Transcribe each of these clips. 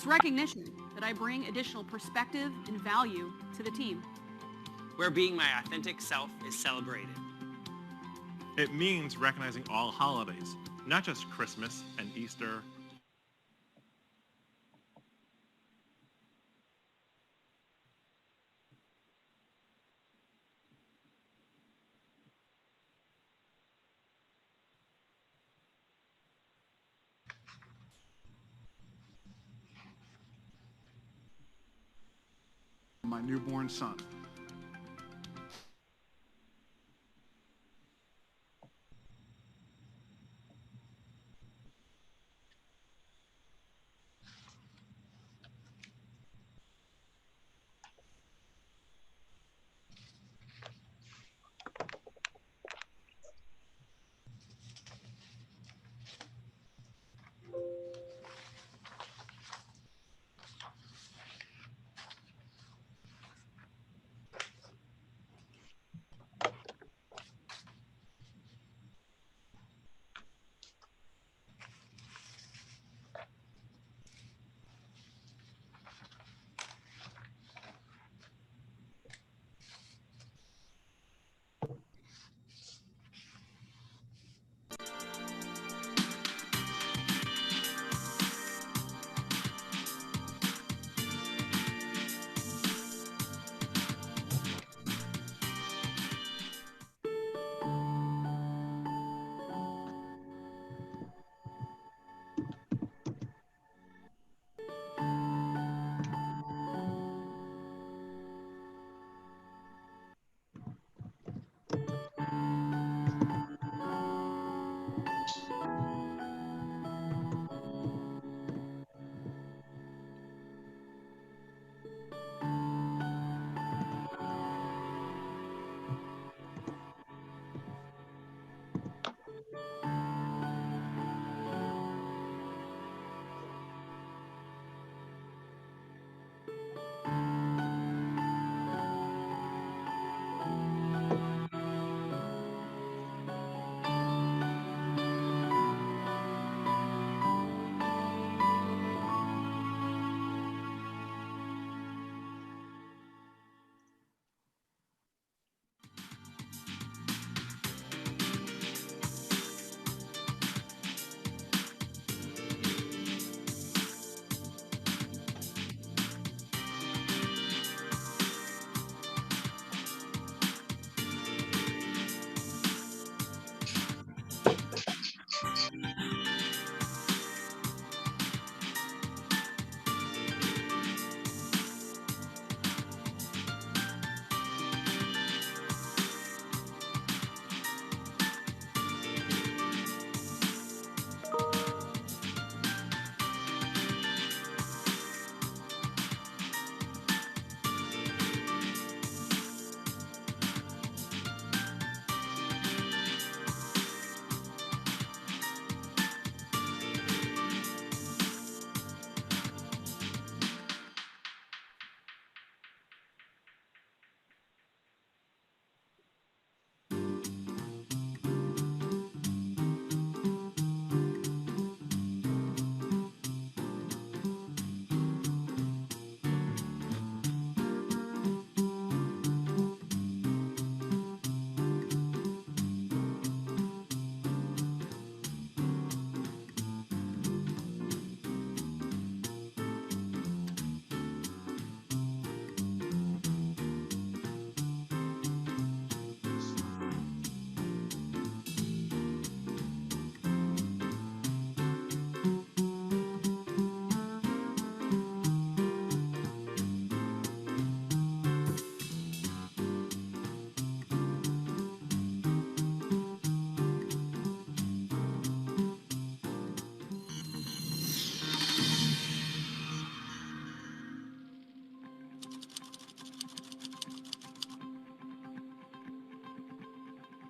It's recognition that I bring additional perspective and value to the team. Where being my authentic self is celebrated. It means recognizing all holidays, not just Christmas and Easter. My newborn son.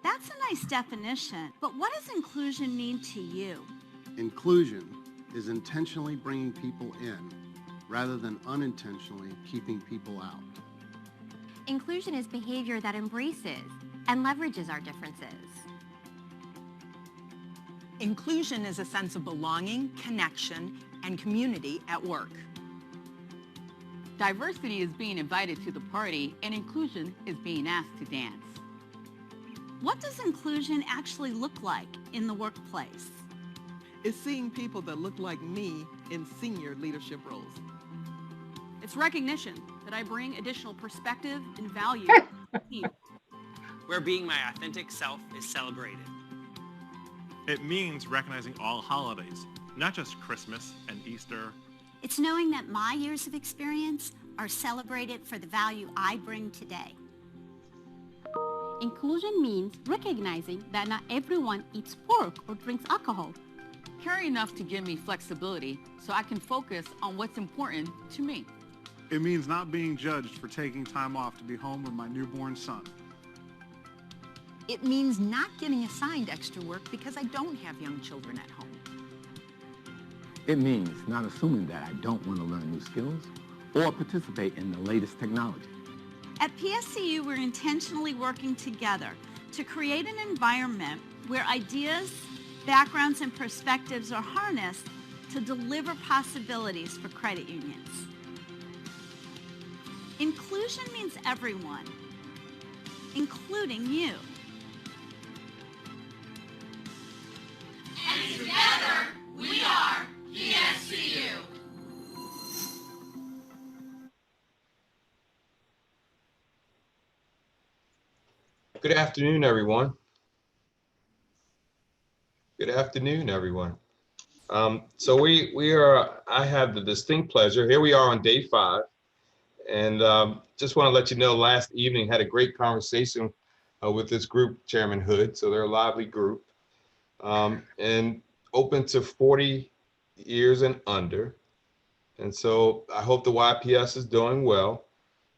That's a nice definition, but what does inclusion mean to you? Inclusion is intentionally bringing people in rather than unintentionally keeping people out. Inclusion is behavior that embraces and leverages our differences. Inclusion is a sense of belonging, connection, and community at work. Diversity is being invited to the party, and inclusion is being asked to dance. What does inclusion actually look like in the workplace? It's seeing people that look like me in senior leadership roles. It's recognition that I bring additional perspective and value to the team. Where being my authentic self is celebrated. It means recognizing all holidays, not just Christmas and Easter. It's knowing that my years of experience are celebrated for the value I bring today. Inclusion means recognizing that not everyone eats pork or drinks alcohol. Caring enough to give me flexibility so I can focus on what's important to me. It means not being judged for taking time off to be home with my newborn son. It means not getting assigned extra work because I don't have young children at home. It means not assuming that I don't want to learn new skills or participate in the latest technology. At PSCU, we're intentionally working together to create an environment where ideas, backgrounds, and perspectives are harnessed to deliver possibilities for credit unions. Inclusion means everyone, including you. And together, we are PSCU. Good afternoon, everyone. Good afternoon, everyone. I have the distinct pleasure, here we are on day 5, and just want to let you know, last evening had a great conversation with this group, Chairman Hood, so they're a lively group, and open to 40 years and under. And so I hope the YPS is doing well.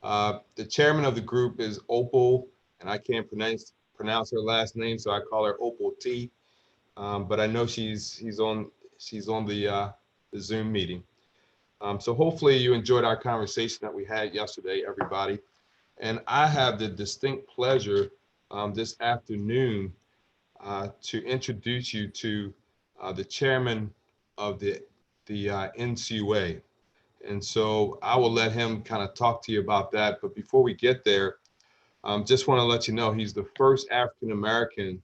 The chairman of the group is Opal, and I can't pronounce her last name, so I call her Opal T. But I know she's on the Zoom meeting. So hopefully you enjoyed our conversation that we had yesterday, everybody. And I have the distinct pleasure this afternoon to introduce you to the chairman of the NCUA. And so I will let him kind of talk to you about that. But before we get there, just want to let you know he's the first African-American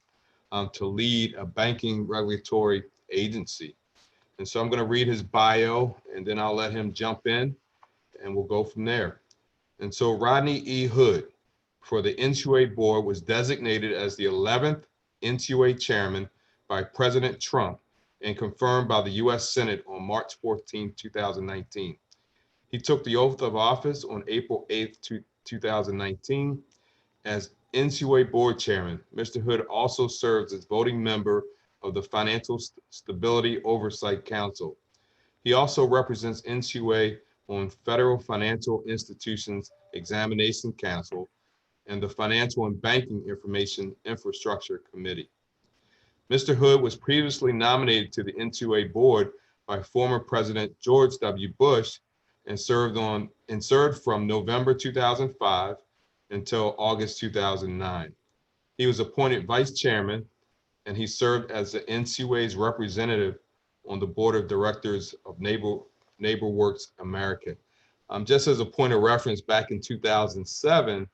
to lead a banking regulatory agency. And so I'm going to read his bio, and then I'll let him jump in, and we'll go from there. And so Rodney E. Hood for the NCUA board was designated as the 11th NCUA chairman by President Trump and confirmed by the U.S. Senate on March 14, 2019. He took the oath of office on April 8, 2019. As NCUA board chairman, Mr. Hood also serves as voting member of the Financial Stability Oversight Council. He also represents NCUA on Federal Financial Institutions Examination Council and the Financial and Banking Information Infrastructure Committee. Mr. Hood was previously nominated to the NCUA board by former President George W. Bush and served from November 2005 until August 2009. He was appointed vice chairman, and he served as the NCUA's representative on the board of directors of NeighborWorks America. Just as a point of reference, back in 2007,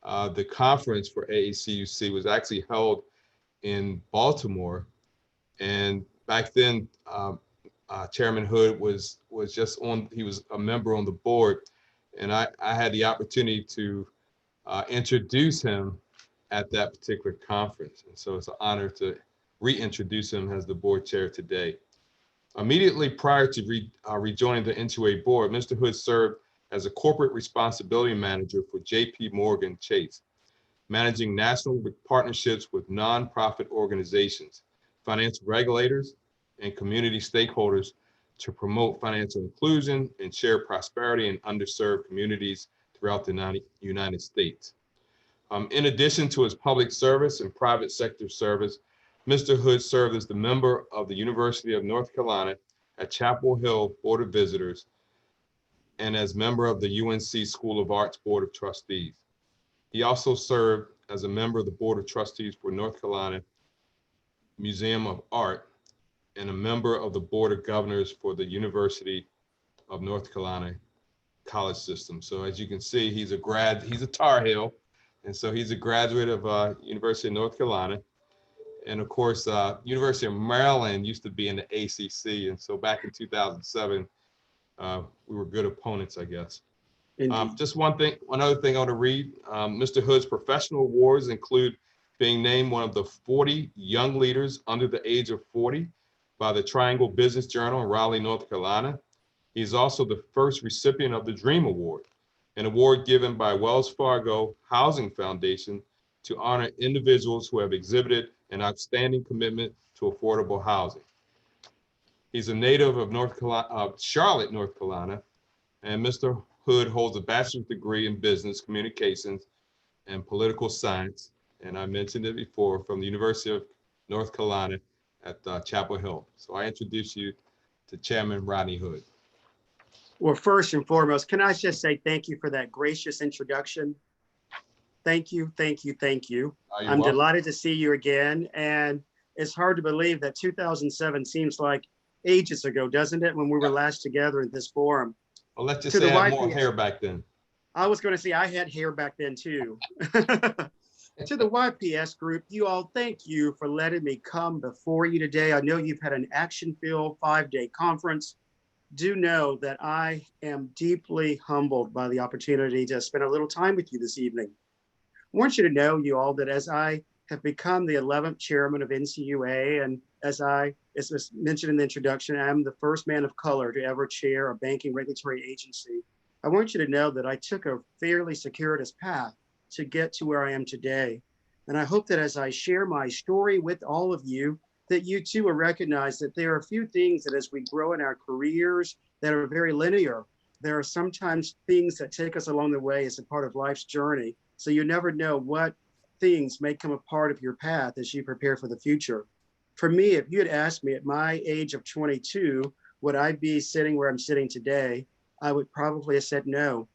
the conference for AACUC was actually held in Baltimore, and back then Chairman Hood was he was a member on the board, and I had the opportunity to introduce him at that particular conference. And so it's an honor to reintroduce him as the board chair today. Immediately prior to rejoining the NCUA board, Mr. Hood served as a corporate responsibility manager for JP Morgan Chase, managing national partnerships with nonprofit organizations, financial regulators, and community stakeholders to promote financial inclusion and share prosperity in underserved communities throughout the United States. In addition to his public service and private sector service, Mr. Hood served as the member of the University of North Carolina at Chapel Hill Board of Visitors and as member of the UNC School of Arts Board of Trustees. He also served as a member of the Board of Trustees for North Carolina Museum of Art and a member of the Board of Governors for the University of North Carolina college system. So as you can see, he's a Tar Heel. And so he's a graduate of University of North Carolina. And of course, University of Maryland used to be in the ACC. And so back in 2007, we were good opponents, I guess. Just one other thing I want to read. Mr. Hood's professional awards include being named one of the 40 young leaders under the age of 40 by the Triangle Business Journal in Raleigh, North Carolina. He's also the first recipient of the Dream Award, an award given by Wells Fargo Housing Foundation to honor individuals who have exhibited an outstanding commitment to affordable housing. He's a native of Charlotte, North Carolina, and Mr. Hood holds a bachelor's degree in business communications and political science, and I mentioned it before, from the University of North Carolina at Chapel Hill. So I introduce you to Chairman Rodney Hood. Well, first and foremost, can I just say thank you for that gracious introduction? Thank you, thank you, thank you. I'm delighted to see you again. And it's hard to believe that 2007 seems like ages ago, doesn't it, when we were last together in this forum? Well, let's just say I had more hair back then. I was going to say I had hair back then too. To the YPS group, you all, thank you for letting me come before you today. I know you've had an action-filled 5-day conference. Do know that I am deeply humbled by the opportunity to spend a little time with you this evening. I want you to know, you all, that as I have become the 11th chairman of NCUA, and as was mentioned in the introduction, I'm the first man of color to ever chair a banking regulatory agency. I want you to know that I took a fairly circuitous path to get to where I am today. And I hope that as I share my story with all of you, that you too will recognize that there are a few things that as we grow in our careers that are very linear. There are sometimes things that take us along the way as a part of life's journey. So you never know what things may come a part of your path as you prepare for the future. For me, if you had asked me at my age of 22, would I be sitting where I'm sitting today? I would probably have said no.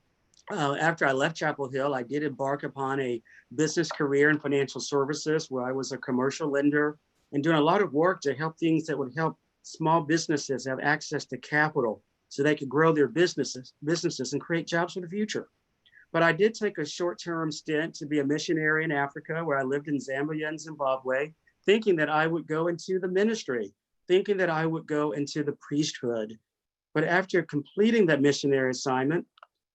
After I left Chapel Hill, I did embark upon a business career in financial services where I was a commercial lender and doing a lot of work to help things that would help small businesses have access to capital so they could grow their businesses and create jobs for the future. But I did take a short-term stint to be a missionary in Africa, where I lived in Zambia and Zimbabwe, thinking that I would go into the ministry, thinking that I would go into the priesthood. But after completing that missionary assignment,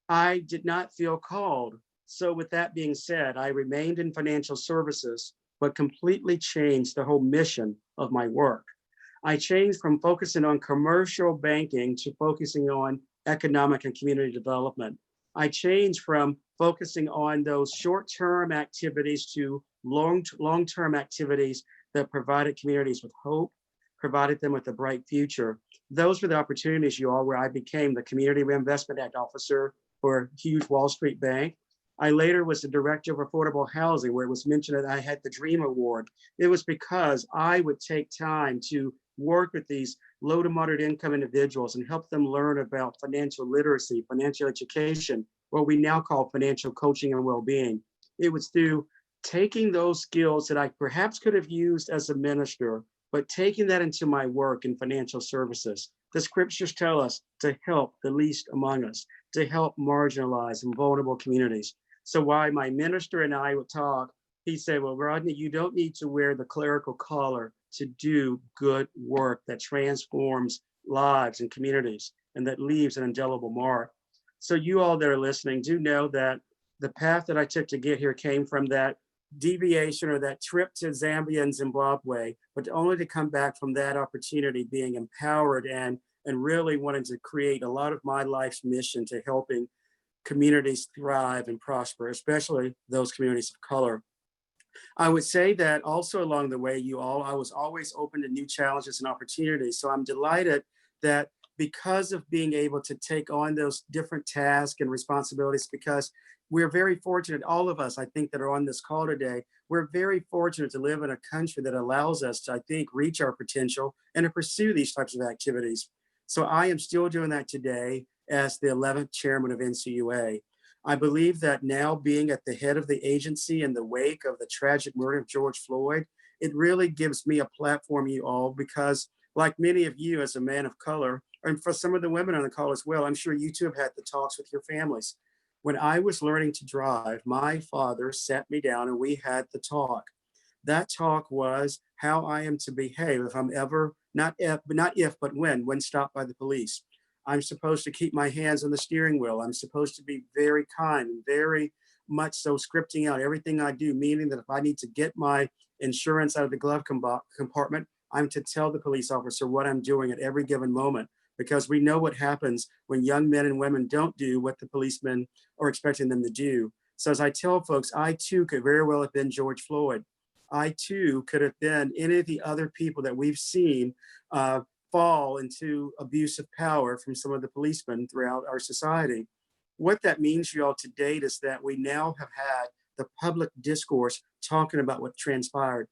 I did not feel called. So with that being said, I remained in financial services, but completely changed the whole mission of my work. I changed from focusing on commercial banking to focusing on economic and community development. I changed from focusing on those short-term activities to long-term activities that provided communities with hope, provided them with a bright future. Those were the opportunities, you all, where I became the Community Reinvestment Act officer for a huge Wall Street bank. I later was the director of affordable housing, where it was mentioned that I had the Dream Award. It was because I would take time to work with these low to moderate income individuals and help them learn about financial literacy, financial education, what we now call financial coaching and well-being. It was through taking those skills that I perhaps could have used as a minister, but taking that into my work in financial services. The scriptures tell us to help the least among us, to help marginalized and vulnerable communities. So while my minister and I would talk, he said, well, Rodney, you don't need to wear the clerical collar to do good work that transforms lives and communities and that leaves an indelible mark. So you all that are listening do know that the path that I took to get here came from that deviation or that trip to Zambia and Zimbabwe, but only to come back from that opportunity being empowered and really wanting to create a lot of my life's mission to helping communities thrive and prosper, especially those communities of color. I would say that also along the way, you all, I was always open to new challenges and opportunities. So I'm delighted that because of being able to take on those different tasks and responsibilities, because we're very fortunate, all of us, I think, that are on this call today, we're very fortunate to live in a country that allows us to, I think, reach our potential and to pursue these types of activities. So I am still doing that today as the 11th chairman of NCUA. I believe that now being at the head of the agency in the wake of the tragic murder of George Floyd, it really gives me a platform, you all, because like many of you as a man of color, and for some of the women on the call as well, I'm sure you two have had the talks with your families. When I was learning to drive, my father sat me down and we had the talk. That talk was how I am to behave if I'm ever, not if, but when stopped by the police. I'm supposed to keep my hands on the steering wheel. I'm supposed to be very kind, very much so scripting out everything I do, meaning that if I need to get my insurance out of the glove compartment, I'm to tell the police officer what I'm doing at every given moment, because we know what happens when young men and women don't do what the policemen are expecting them to do. So as I tell folks, I too could very well have been George Floyd. I too could have been any of the other people that we've seen fall into abuse of power from some of the policemen throughout our society. What that means, you all, to date is that we now have had the public discourse talking about what transpired.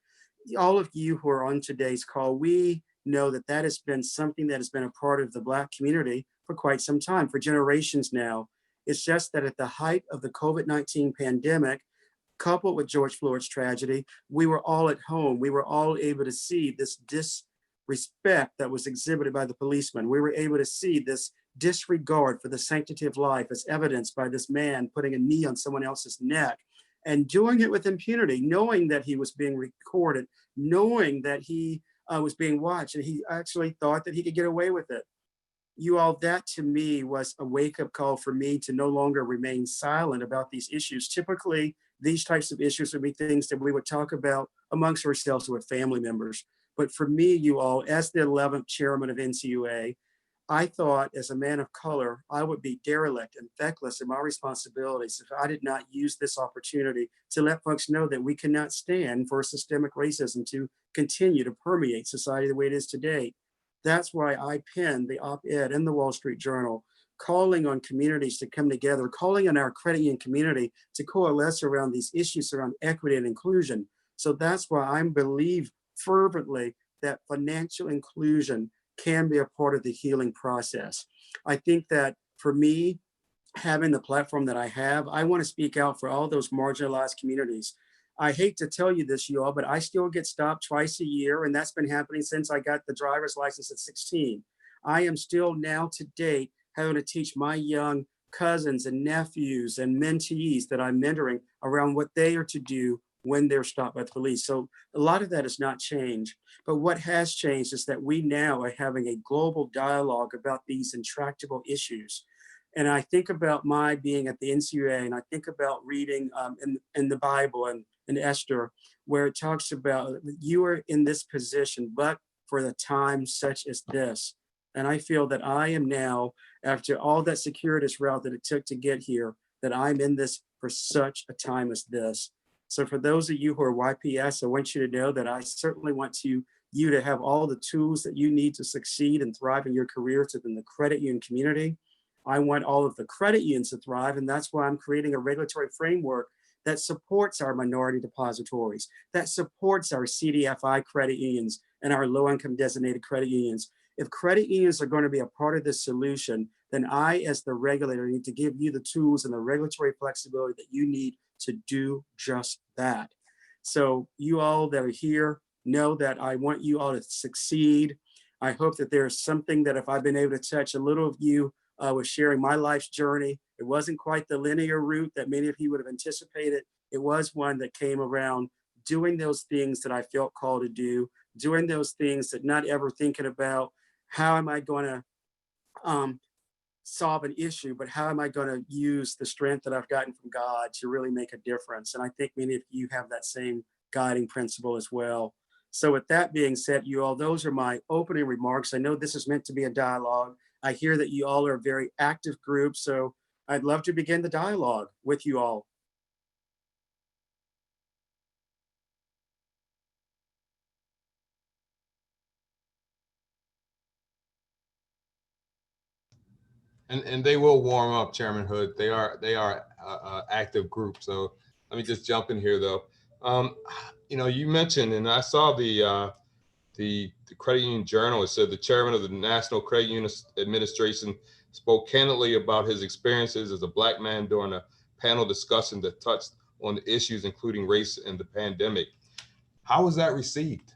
All of you who are on today's call, we know that that has been something that has been a part of the Black community for quite some time, for generations now. It's just that at the height of the COVID-19 pandemic, coupled with George Floyd's tragedy, we were all at home. We were all able to see this disrespect that was exhibited by the policemen. We were able to see this disregard for the sanctity of life as evidenced by this man putting a knee on someone else's neck and doing it with impunity, knowing that he was being recorded, knowing that he was being watched, and he actually thought that he could get away with it. You all, that to me was a wake-up call for me to no longer remain silent about these issues. Typically, these types of issues would be things that we would talk about amongst ourselves with family members. But for me, you all, as the 11th chairman of NCUA, I thought as a man of color, I would be derelict and feckless in my responsibilities if I did not use this opportunity to let folks know that we cannot stand for systemic racism to continue to permeate society the way it is today. That's why I penned the op-ed in the Wall Street Journal, calling on communities to come together, calling on our credit union community to coalesce around these issues around equity and inclusion. So that's why I believe fervently that financial inclusion can be a part of the healing process. I think that for me, having the platform that I have, I want to speak out for all those marginalized communities. I hate to tell you this, you all, but I still get stopped twice a year, and that's been happening since I got the driver's license at 16. I am still now to date having to teach my young cousins and nephews and mentees that I'm mentoring around what they are to do when they're stopped by the police. So a lot of that has not changed. But what has changed is that we now are having a global dialogue about these intractable issues. And I think about my being at the NCUA, and I think about reading in the Bible and in Esther, where it talks about you are in this position, but for the time such as this. And I feel that I am now, after all that circuitous route that it took to get here, that I'm in this for such a time as this. So for those of you who are YPS, I want you to know that I certainly want you to have all the tools that you need to succeed and thrive in your careers within the credit union community. I want all of the credit unions to thrive, and that's why I'm creating a regulatory framework that supports our minority depositories, that supports our CDFI credit unions and our low-income designated credit unions. If credit unions are going to be a part of this solution, then I, as the regulator, need to give you the tools and the regulatory flexibility that you need to do just that. So you all that are here know that I want you all to succeed. I hope that there's something that if I've been able to touch a little of you with sharing my life's journey. It wasn't quite the linear route that many of you would have anticipated. It was one that came around doing those things that I felt called to do, doing those things that not ever thinking about how am I going to solve an issue, but how am I going to use the strength that I've gotten from God to really make a difference? And I think many of you have that same guiding principle as well. So with that being said, you all, those are my opening remarks. I know this is meant to be a dialogue. I hear that you all are a very active group, so I'd love to begin the dialogue with you all. And they will warm up, Chairman Hood. They are an active group. So let me just jump in here, though. You mentioned, and I saw the Credit Union Journal. It said the chairman of the National Credit Union Administration spoke candidly about his experiences as a Black man during a panel discussion that touched on the issues including race and the pandemic. How was that received?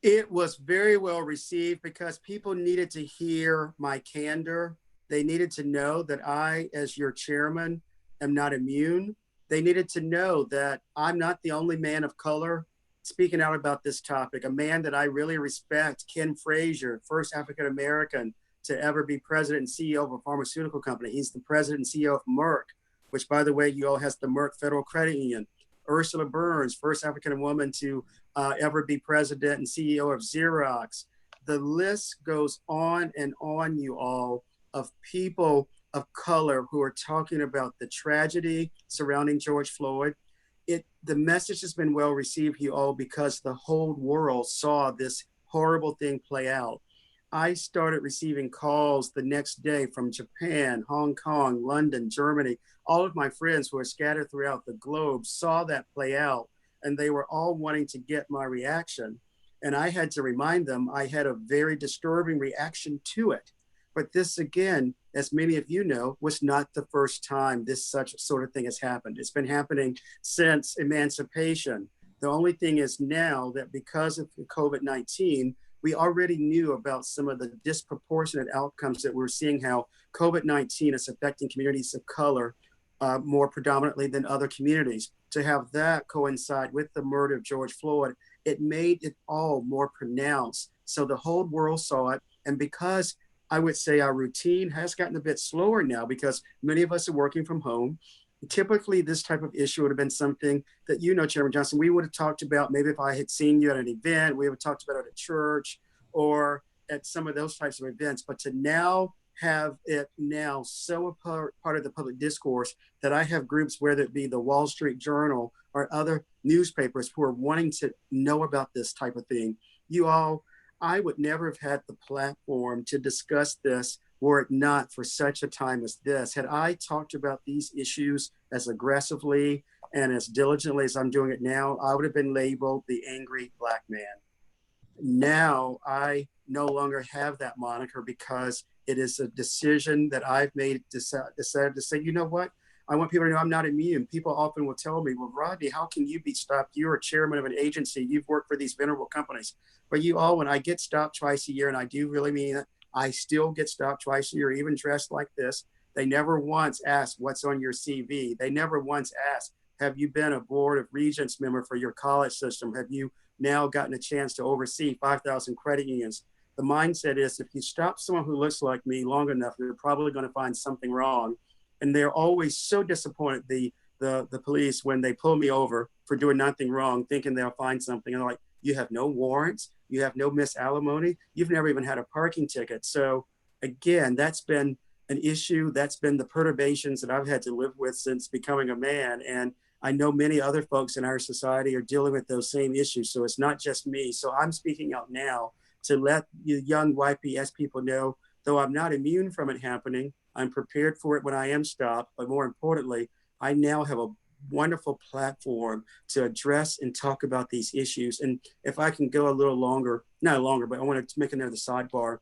It was very well received because people needed to hear my candor. They needed to know that I, as your chairman, am not immune. They needed to know that I'm not the only man of color speaking out about this topic, a man that I really respect, Ken Frazier, first African American to ever be president and CEO of a pharmaceutical company. He's the president and CEO of Merck, which, by the way, you all has the Merck Federal Credit Union. Ursula Burns, first African woman to ever be president and CEO of Xerox. The list goes on and on, you all, of people of color who are talking about the tragedy surrounding George Floyd. The message has been well received, you all, because the whole world saw this horrible thing play out. I started receiving calls the next day from Japan, Hong Kong, London, Germany. All of my friends who are scattered throughout the globe saw that play out, and they were all wanting to get my reaction. And I had to remind them I had a very disturbing reaction to it. But this, again, as many of you know, was not the first time this such sort of thing has happened. It's been happening since emancipation. The only thing is now that because of COVID-19, we already knew about some of the disproportionate outcomes that we're seeing, how COVID-19 is affecting communities of color more predominantly than other communities. To have that coincide with the murder of George Floyd, it made it all more pronounced. So the whole world saw it. And because I would say our routine has gotten a bit slower now because many of us are working from home. Typically, this type of issue would have been something that, you know, Chairman Johnson, we would have talked about maybe if I had seen you at an event, we would have talked about it at church or at some of those types of events. But to now have it now so a part of the public discourse that I have groups, whether it be the Wall Street Journal or other newspapers, who are wanting to know about this type of thing. You all, I would never have had the platform to discuss this were it not for such a time as this. Had I talked about these issues as aggressively and as diligently as I'm doing it now, I would have been labeled the angry Black man. Now I no longer have that moniker because it is a decision that I've made, decided to say, you know what? I want people to know I'm not immune. People often will tell me, well, Rodney, how can you be stopped? You're a chairman of an agency. You've worked for these venerable companies. But you all, when I get stopped twice a year, and I do really mean it, I still get stopped twice a year, even dressed like this. They never once ask what's on your CV. They never once ask, have you been a Board of Regents member for your college system? Have you now gotten a chance to oversee 5,000 credit unions? The mindset is if you stop someone who looks like me long enough, you're probably going to find something wrong. And they're always so disappointed, the police, when they pull me over for doing nothing wrong, thinking they'll find something. And they're like, you have no warrants, you have no missed alimony, you've never even had a parking ticket. So again, that's been an issue. That's been the perturbations that I've had to live with since becoming a man. And I know many other folks in our society are dealing with those same issues. So it's not just me. So I'm speaking out now to let you young YPS people know, though I'm not immune from it happening, I'm prepared for it when I am stopped. But more importantly, I now have a wonderful platform to address and talk about these issues. And if I can go a little longer, not longer, but I want to make another sidebar.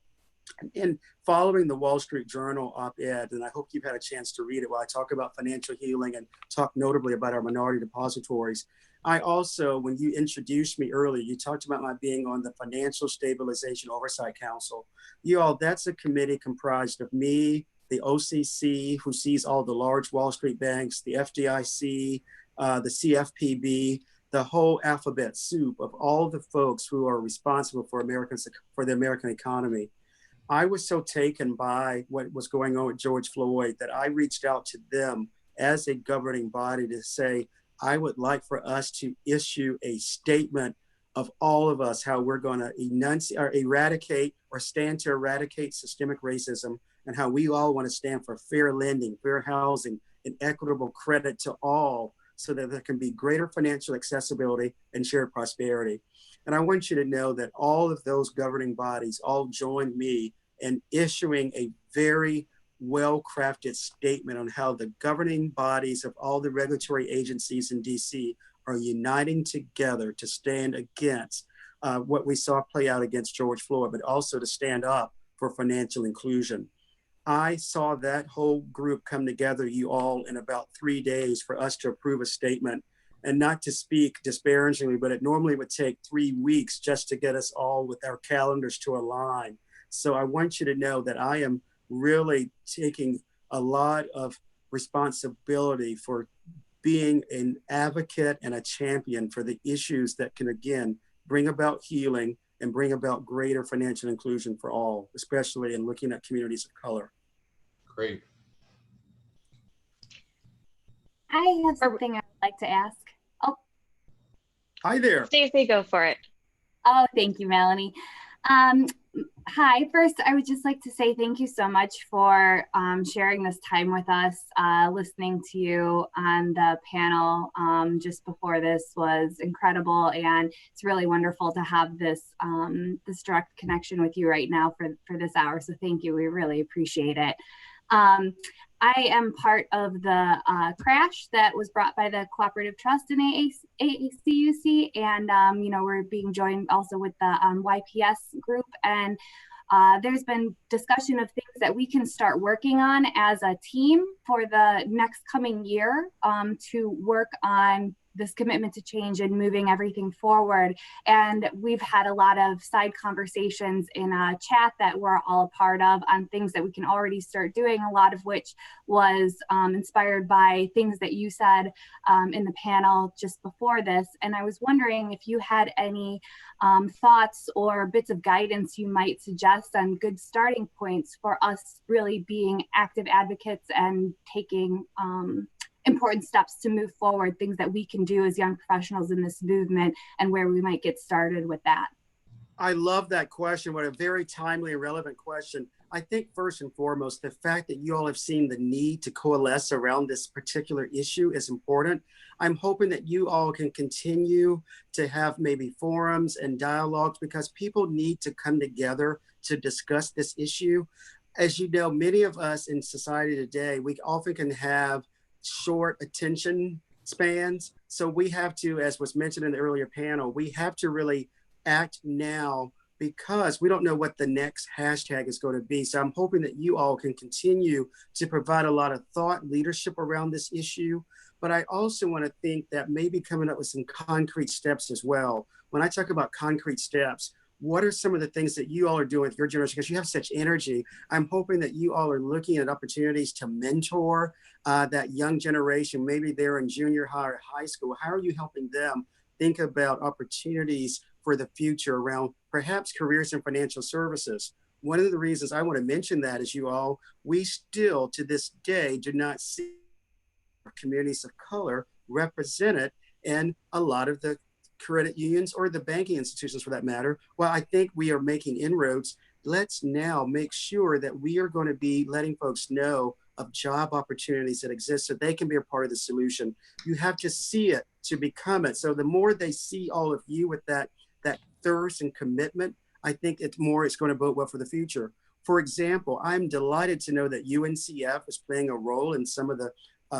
In following the Wall Street Journal op-ed, and I hope you've had a chance to read it while I talk about financial healing and talk notably about our minority depositories. I also, when you introduced me earlier, you talked about my being on the Financial Stabilization Oversight Council. You all, that's a committee comprised of me, the OCC, who sees all the large Wall Street banks, the FDIC, the CFPB, the whole alphabet soup of all the folks who are responsible for the American economy. I was so taken by what was going on with George Floyd that I reached out to them as a governing body to say, I would like for us to issue a statement of all of us, how we're going to eradicate or stand to eradicate systemic racism, and how we all want to stand for fair lending, fair housing, and equitable credit to all, so that there can be greater financial accessibility and shared prosperity. And I want you to know that all of those governing bodies all joined me in issuing a very well-crafted statement on how the governing bodies of all the regulatory agencies in DC are uniting together to stand against what we saw play out against George Floyd, but also to stand up for financial inclusion. I saw that whole group come together, you all, in about 3 days for us to approve a statement. And not to speak disparagingly, but it normally would take 3 weeks just to get us all with our calendars to align. So I want you to know that I am really taking a lot of responsibility for being an advocate and a champion for the issues that can, again, bring about healing and bring about greater financial inclusion for all, especially in looking at communities of color. Great. I have something I'd like to ask. Oh, hi there. Stacey, go for it. Oh, thank you, Melanie. Hi, first, I would just like to say thank you so much for sharing this time with us. Listening to you on the panel just before this was incredible, and it's really wonderful to have this this direct connection with you right now for this hour. So thank you. We really appreciate it. I am part of the crash that was brought by the Cooperative Trust in ACUC, and you know, we're being joined also with the YPS group, and there's been discussion of things that we can start working on as a team for the next coming year to work on this commitment to change and moving everything forward. And we've had a lot of side conversations in a chat that we're all a part of on things that we can already start doing, a lot of which was inspired by things that you said in the panel just before this. And I was wondering if you had any thoughts or bits of guidance you might suggest on good starting points for us really being active advocates and taking important steps to move forward, things that we can do as young professionals in this movement and where we might get started with that. I love that question. What a very timely and relevant question. I think first and foremost, the fact that you all have seen the need to coalesce around this particular issue is important. I'm hoping that you all can continue to have maybe forums and dialogues, because people need to come together to discuss this issue. As you know, many of us in society today, we often can have short attention spans. So we have to, as was mentioned in the earlier panel, we have to really act now, because we don't know what the next hashtag is going to be. So I'm hoping that you all can continue to provide a lot of thought leadership around this issue. But I also want to think that maybe coming up with some concrete steps as well. When I talk about concrete steps, what are some of the things that you all are doing with your generation? Because you have such energy. I'm hoping that you all are looking at opportunities to mentor that young generation. Maybe they're in junior high or high school. How are you helping them think about opportunities for the future around perhaps careers in financial services? One of the reasons I want to mention that is we still to this day do not see communities of color represented in a lot of the credit unions or the banking institutions for that matter. Well, I think we are making inroads. Let's now make sure that we are going to be letting folks know of job opportunities that exist so they can be a part of the solution. You have to see it to become it. So the more they see all of you with that thirst and commitment, I think it's going to bode well for the future. For example, I'm delighted to know that UNCF is playing a role in some of the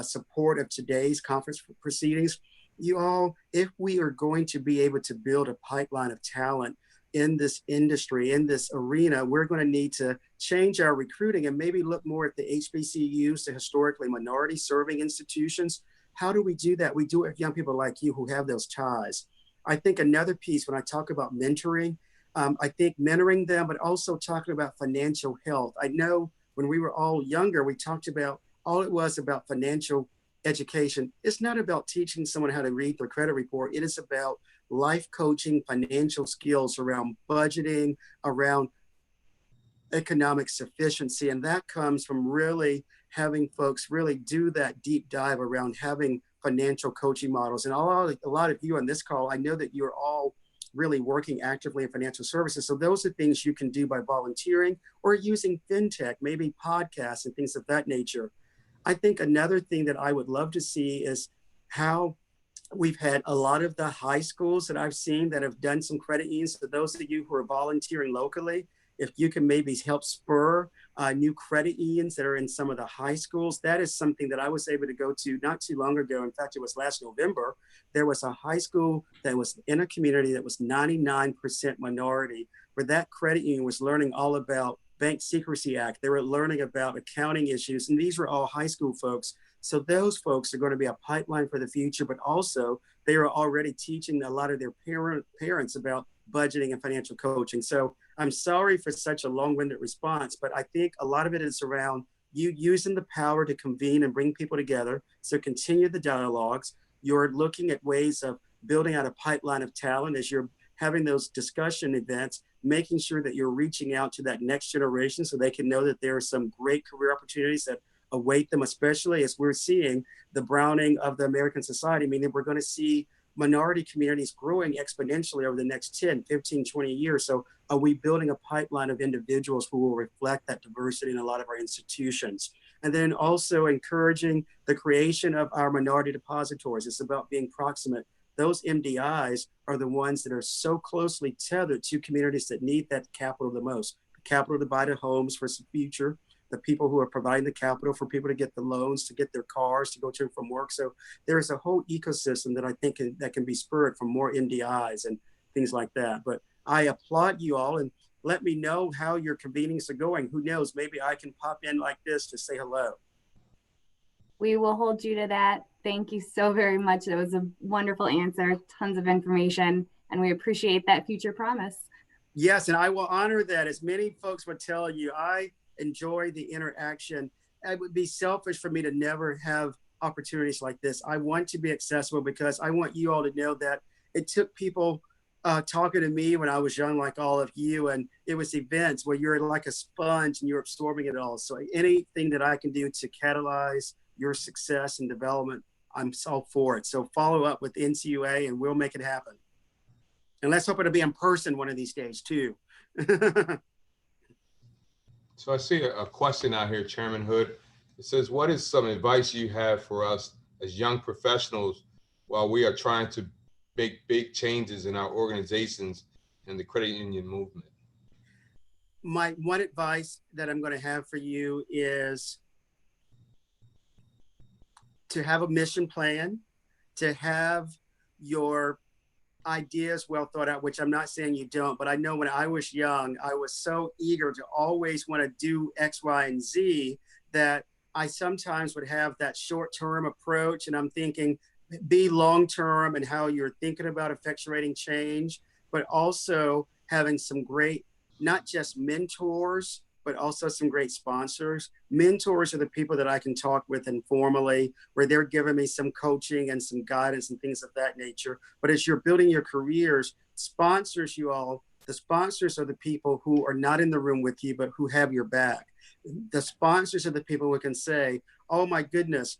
support of today's conference proceedings. You all, if we are going to be able to build a pipeline of talent in this industry, in this arena, we're going to need to change our recruiting and maybe look more at the HBCUs, the historically minority serving institutions. How do we do that? We do it with young people like you who have those ties. I think another piece when I talk about mentoring, I think mentoring them, but also talking about financial health. I know when we were all younger, we talked about all it was about financial education. It's not about teaching someone how to read their credit report. It is about life coaching, financial skills around budgeting, around economic sufficiency. And that comes from really having folks really do that deep dive around having financial coaching models. And a lot of you on this call, I know that you're all really working actively in financial services. So those are things you can do by volunteering or using fintech, maybe podcasts and things of that nature. I think another thing that I would love to see is how we've had a lot of the high schools that I've seen that have done some credit unions. For those of you who are volunteering locally, if you can maybe help spur new credit unions that are in some of the high schools, that is something that I was able to go to not too long ago. In fact, it was last November. There was a high school that was in a community that was 99% minority, where that credit union was learning all about Bank Secrecy Act. They were learning about accounting issues. And these were all high school folks So those folks are going to be a pipeline for the future, but also they are already teaching a lot of their parents about budgeting and financial coaching. So I'm sorry for such a long-winded response, but I think a lot of it is around you using the power to convene and bring people together. So continue the dialogues. You're looking at ways of building out a pipeline of talent as you're having those discussion events, making sure that you're reaching out to that next generation so they can know that there are some great career opportunities that await them, especially as we're seeing the browning of the American society, meaning we're going to see minority communities growing exponentially over the next 10, 15, 20 years. So are we building a pipeline of individuals who will reflect that diversity in a lot of our institutions? And then also encouraging the creation of our minority depositories. It's about being proximate. Those MDIs are the ones that are so closely tethered to communities that need that capital the most. The capital to buy the homes for the future, the people who are providing the capital for people to get the loans, to get their cars, to go to and from work. So there's a whole ecosystem that I think that can be spurred from more MDIs and things like that. But I applaud you all, and let me know how your convenings are going. Who knows, maybe I can pop in like this to say hello. We will hold you to that. Thank you so very much. That was a wonderful answer, tons of information, and we appreciate that future promise. Yes, and I will honor that. As many folks would tell you, I enjoy the interaction. It would be selfish for me to never have opportunities like this. I want to be accessible because I want you all to know that it took people talking to me when I was young, like all of you, and it was events where you're like a sponge and you're absorbing it all. So anything that I can do to catalyze your success and development, I'm all for it. So follow up with NCUA and we'll make it happen. And let's hope it'll be in person one of these days too. So I see a question out here, Chairman Hood. It says, what is some advice you have for us as young professionals while we are trying to make big changes in our organizations and the credit union movement? My one advice that I'm going to have for you is to have a mission plan, to have your ideas well thought out, which I'm not saying you don't, but I know when I was young, I was so eager to always want to do X, Y, and Z that I sometimes would have that short-term approach, and I'm thinking be long-term and how you're thinking about effectuating change, but also having some great, not just mentors, but also some great sponsors. Mentors are the people that I can talk with informally, where they're giving me some coaching and some guidance and things of that nature. But as you're building your careers, sponsors, you all, the sponsors are the people who are not in the room with you, but who have your back. The sponsors are the people who can say, oh my goodness,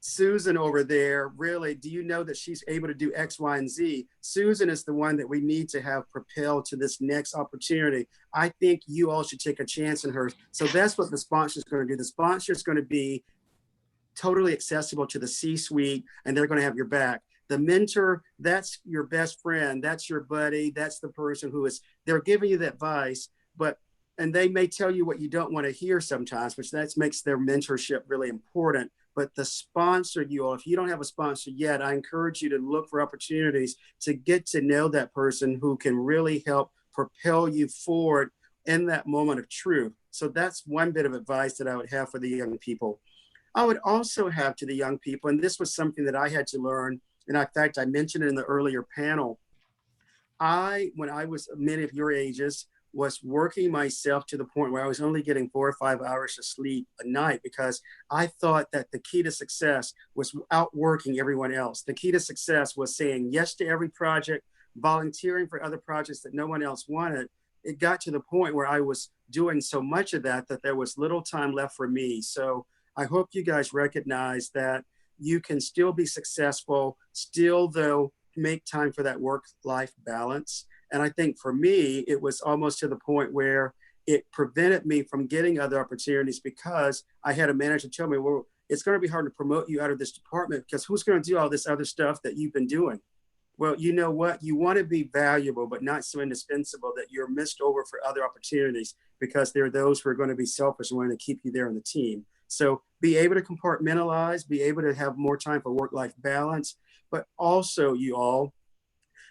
Susan over there, really, do you know that she's able to do X, Y, and Z? Susan is the one that we need to have propelled to this next opportunity. I think you all should take a chance in her. So that's what the sponsor is going to do. The sponsor is going to be totally accessible to the C-suite, and they're going to have your back. The mentor, that's your best friend. That's your buddy. That's the person who is, they're giving you that advice, and they may tell you what you don't want to hear sometimes, which that makes their mentorship really important. But the sponsor, you all, if you don't have a sponsor yet, I encourage you to look for opportunities to get to know that person who can really help propel you forward in that moment of truth. So that's one bit of advice that I would have for the young people. I would also have to the young people, and this was something that I had to learn, and in fact, I mentioned it in the earlier panel. When I was many of your ages, was working myself to the point where I was only getting 4 or 5 hours of sleep a night because I thought that the key to success was outworking everyone else. The key to success was saying yes to every project, volunteering for other projects that no one else wanted. It got to the point where I was doing so much of that there was little time left for me. So I hope you guys recognize that you can still be successful, still though make time for that work-life balance. And I think for me, it was almost to the point where it prevented me from getting other opportunities because I had a manager tell me, well, it's going to be hard to promote you out of this department because who's going to do all this other stuff that you've been doing? Well, you know what? You want to be valuable, but not so indispensable that you're missed over for other opportunities because there are those who are going to be selfish and want to keep you there on the team. So be able to compartmentalize, be able to have more time for work-life balance, but also you all,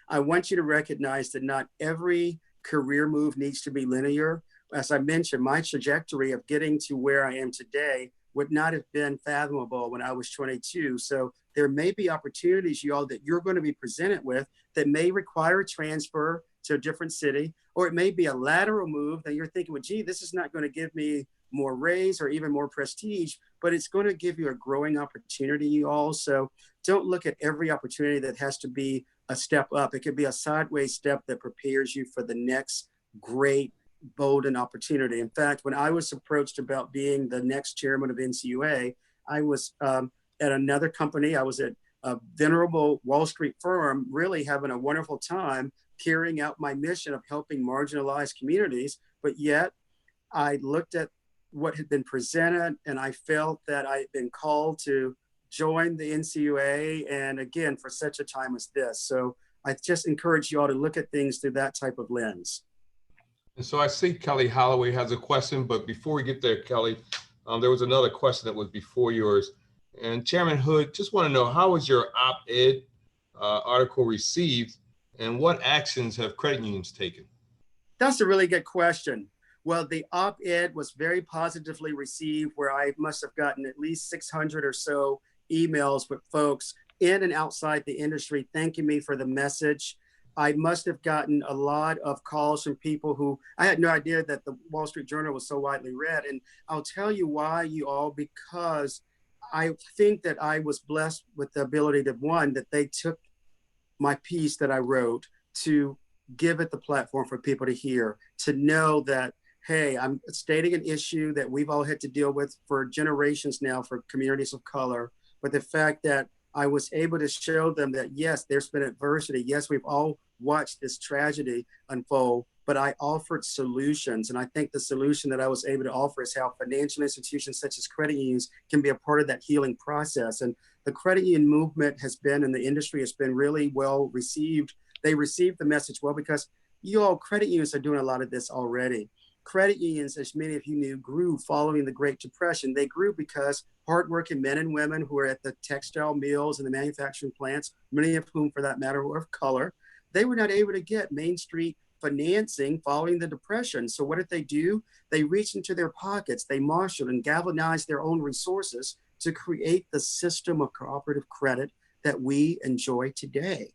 I want you to recognize that not every career move needs to be linear. As I mentioned, my trajectory of getting to where I am today would not have been fathomable when I was 22. So there may be opportunities, y'all, that you're going to be presented with that may require a transfer to a different city, or it may be a lateral move that you're thinking, well, gee, this is not going to give me more raise or even more prestige, but it's going to give you a growing opportunity, you all. So don't look at every opportunity that has to be a step up. It could be a sideways step that prepares you for the next great, bolden opportunity. In fact, when I was approached about being the next chairman of NCUA, I was at another company. I was at a venerable Wall Street firm, really having a wonderful time carrying out my mission of helping marginalized communities. But yet I looked at what had been presented and I felt that I had been called to join the NCUA, and again, for such a time as this. So I just encourage you all to look at things through that type of lens. And so I see Kelly Holloway has a question, but before we get there, Kelly, there was another question that was before yours. And Chairman Hood, just want to know, how was your op-ed article received, and what actions have credit unions taken? That's a really good question. Well, the op-ed was very positively received, where I must have gotten at least 600 or so emails with folks in and outside the industry thanking me for the message. I must have gotten a lot of calls from people who, I had no idea that the Wall Street Journal was so widely read. And I'll tell you why, you all, because I think that I was blessed with the ability to, one, that they took my piece that I wrote to give it the platform for people to hear, to know that, hey, I'm stating an issue that we've all had to deal with for generations now for communities of color. But the fact that I was able to show them that, yes, there's been adversity. Yes, we've all watched this tragedy unfold, but I offered solutions. And I think the solution that I was able to offer is how financial institutions such as credit unions can be a part of that healing process. And the credit union movement has been, in the industry, has been really well received. They received the message well because you all, credit unions are doing a lot of this already. Credit unions, as many of you knew, grew following the Great Depression. They grew because hardworking men and women who are at the textile mills and the manufacturing plants, many of whom, for that matter, were of color, they were not able to get Main Street financing following the Depression. So what did they do? They reached into their pockets, they marshaled and galvanized their own resources to create the system of cooperative credit that we enjoy today.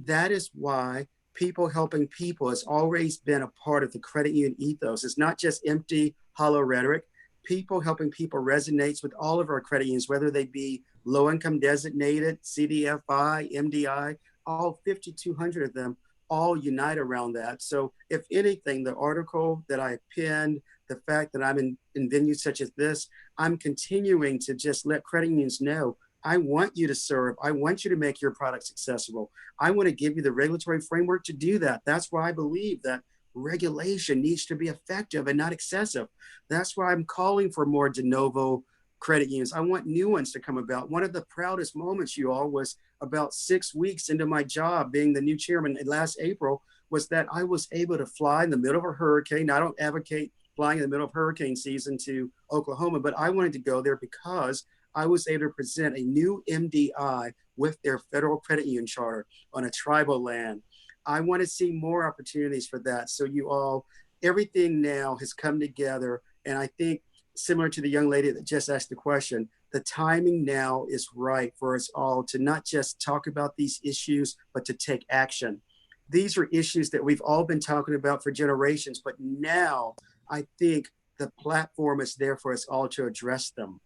That is why people helping people has always been a part of the credit union ethos. It's not just empty, hollow rhetoric. People helping people resonates with all of our credit unions, whether they be low income designated, CDFI, MDI, all 5,200 of them all unite around that. So if anything, the article that I penned, the fact that I'm in venues such as this, I'm continuing to just let credit unions know, I want you to serve. I want you to make your products accessible. I want to give you the regulatory framework to do that. That's why I believe that regulation needs to be effective and not excessive. That's why I'm calling for more de novo credit unions. I want new ones to come about. One of the proudest moments, you all, was about 6 weeks into my job being the new chairman last April, was that I was able to fly in the middle of a hurricane. I don't advocate flying in the middle of hurricane season to Oklahoma, but I wanted to go there because I was able to present a new MDI with their federal credit union charter on a tribal land. I want to see more opportunities for that. So you all, everything now has come together. And I think, similar to the young lady that just asked the question, the timing now is right for us all to not just talk about these issues, but to take action. These are issues that we've all been talking about for generations, but now I think the platform is there for us all to address them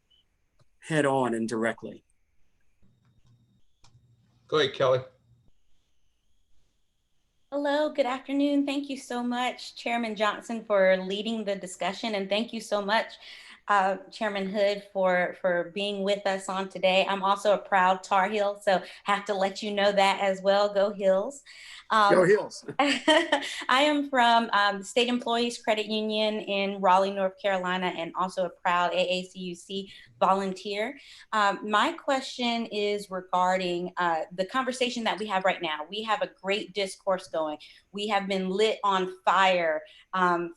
head on and directly. Go ahead, Kelly. Hello, good afternoon. Thank you so much, Chairman Johnson, for leading the discussion. And thank you so much, Chairman Hood, for being with us on today. I'm also a proud Tar Heel, so have to let you know that as well. Go Hills. Go Hills. I am from State Employees Credit Union in Raleigh, North Carolina, and also a proud AACUC volunteer. My question is regarding the conversation that we have right now. We have a great discourse going. We have been lit on fire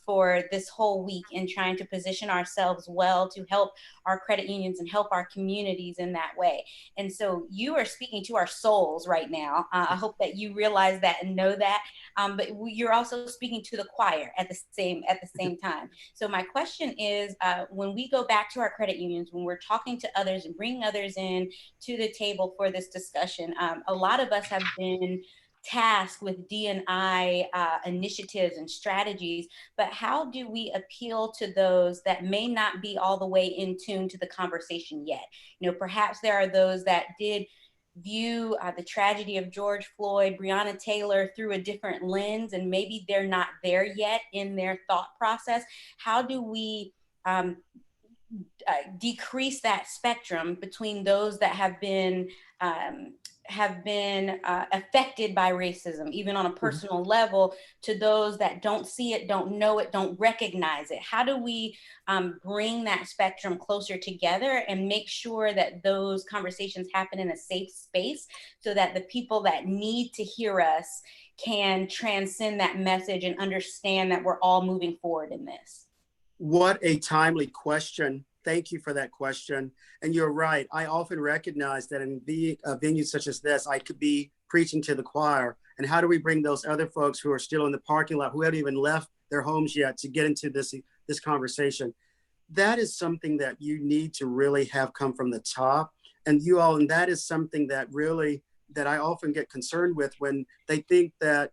for this whole week in trying to position ourselves well to help our credit unions and help our communities in that way. And so you are speaking to our souls right now. I hope that you realize that and know that, but you're also speaking to the choir at the same time. So my question is, when we go back to our credit unions, when we're talking to others and bringing others in to the table for this discussion, a lot of us have been tasked with D&I initiatives and strategies, but how do we appeal to those that may not be all the way in tune to the conversation yet? You know, perhaps there are those that did view the tragedy of George Floyd, Breonna Taylor through a different lens, and maybe they're not there yet in their thought process. How do we decrease that spectrum between those that have been affected by racism, even on a personal level, to those that don't see it, don't know it, don't recognize it? How do we bring that spectrum closer together and make sure that those conversations happen in a safe space so that the people that need to hear us can transcend that message and understand that we're all moving forward in this? What a timely question. Thank you for that question. And you're right. I often recognize that in venues such as this, I could be preaching to the choir. And how do we bring those other folks who are still in the parking lot, who haven't even left their homes yet, to get into this conversation? That is something that you need to really have come from the top. And that is something that I often get concerned with when they think that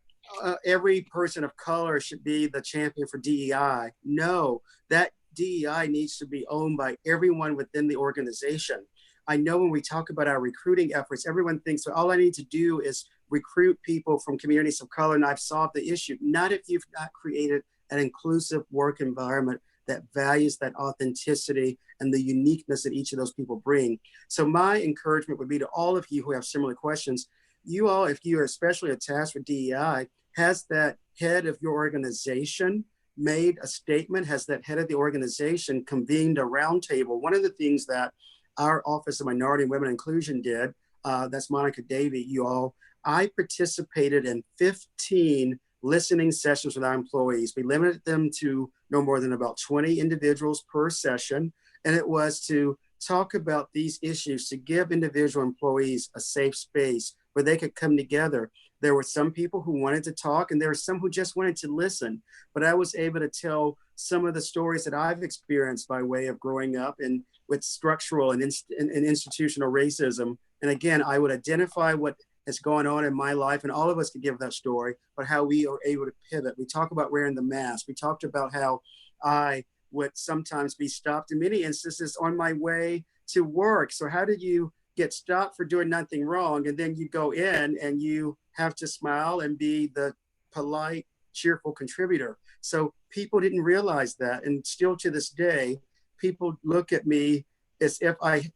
every person of color should be the champion for DEI. No, that DEI needs to be owned by everyone within the organization. I know when we talk about our recruiting efforts, everyone thinks, well, all I need to do is recruit people from communities of color and I've solved the issue. Not if you've not created an inclusive work environment that values that authenticity and the uniqueness that each of those people bring. So my encouragement would be to all of you who have similar questions, you all, if you are especially attached with DEI, has that head of your organization made a statement? Has that head of the organization convened a roundtable? One of the things that our Office of Minority and Women Inclusion did, that's Monica Davey, you all, I participated in 15 listening sessions with our employees. We limited them to no more than about 20 individuals per session. And it was to talk about these issues, to give individual employees a safe space where they could come together. There were some people who wanted to talk and there were some who just wanted to listen. But I was able to tell some of the stories that I've experienced by way of growing up and with structural and institutional racism. And again, I would identify what has gone on in my life, and all of us could give that story, but how we are able to pivot. We talk about wearing the mask. We talked about how I would sometimes be stopped in many instances on my way to work. So how did you get stopped for doing nothing wrong, and then you go in and you have to smile and be the polite, cheerful contributor? So people didn't realize that, and still to this day, people look at me as if I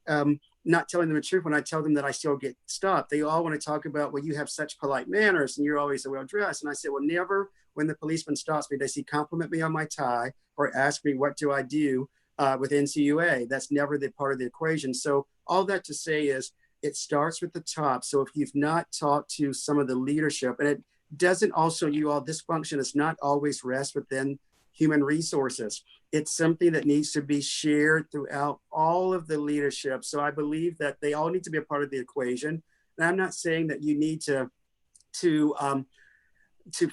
not telling them the truth when I tell them that I still get stopped. They all want to talk about, well, you have such polite manners and you're always well dressed. And I say, well, never when the policeman stops me, does he compliment me on my tie or ask me what do I do with NCUA. That's never the part of the equation. So all that to say is it starts with the top. So if you've not talked to some of the leadership, and it doesn't also, you all, this function is not always rest within human resources. It's something that needs to be shared throughout all of the leadership. So I believe that they all need to be a part of the equation. And I'm not saying that you need to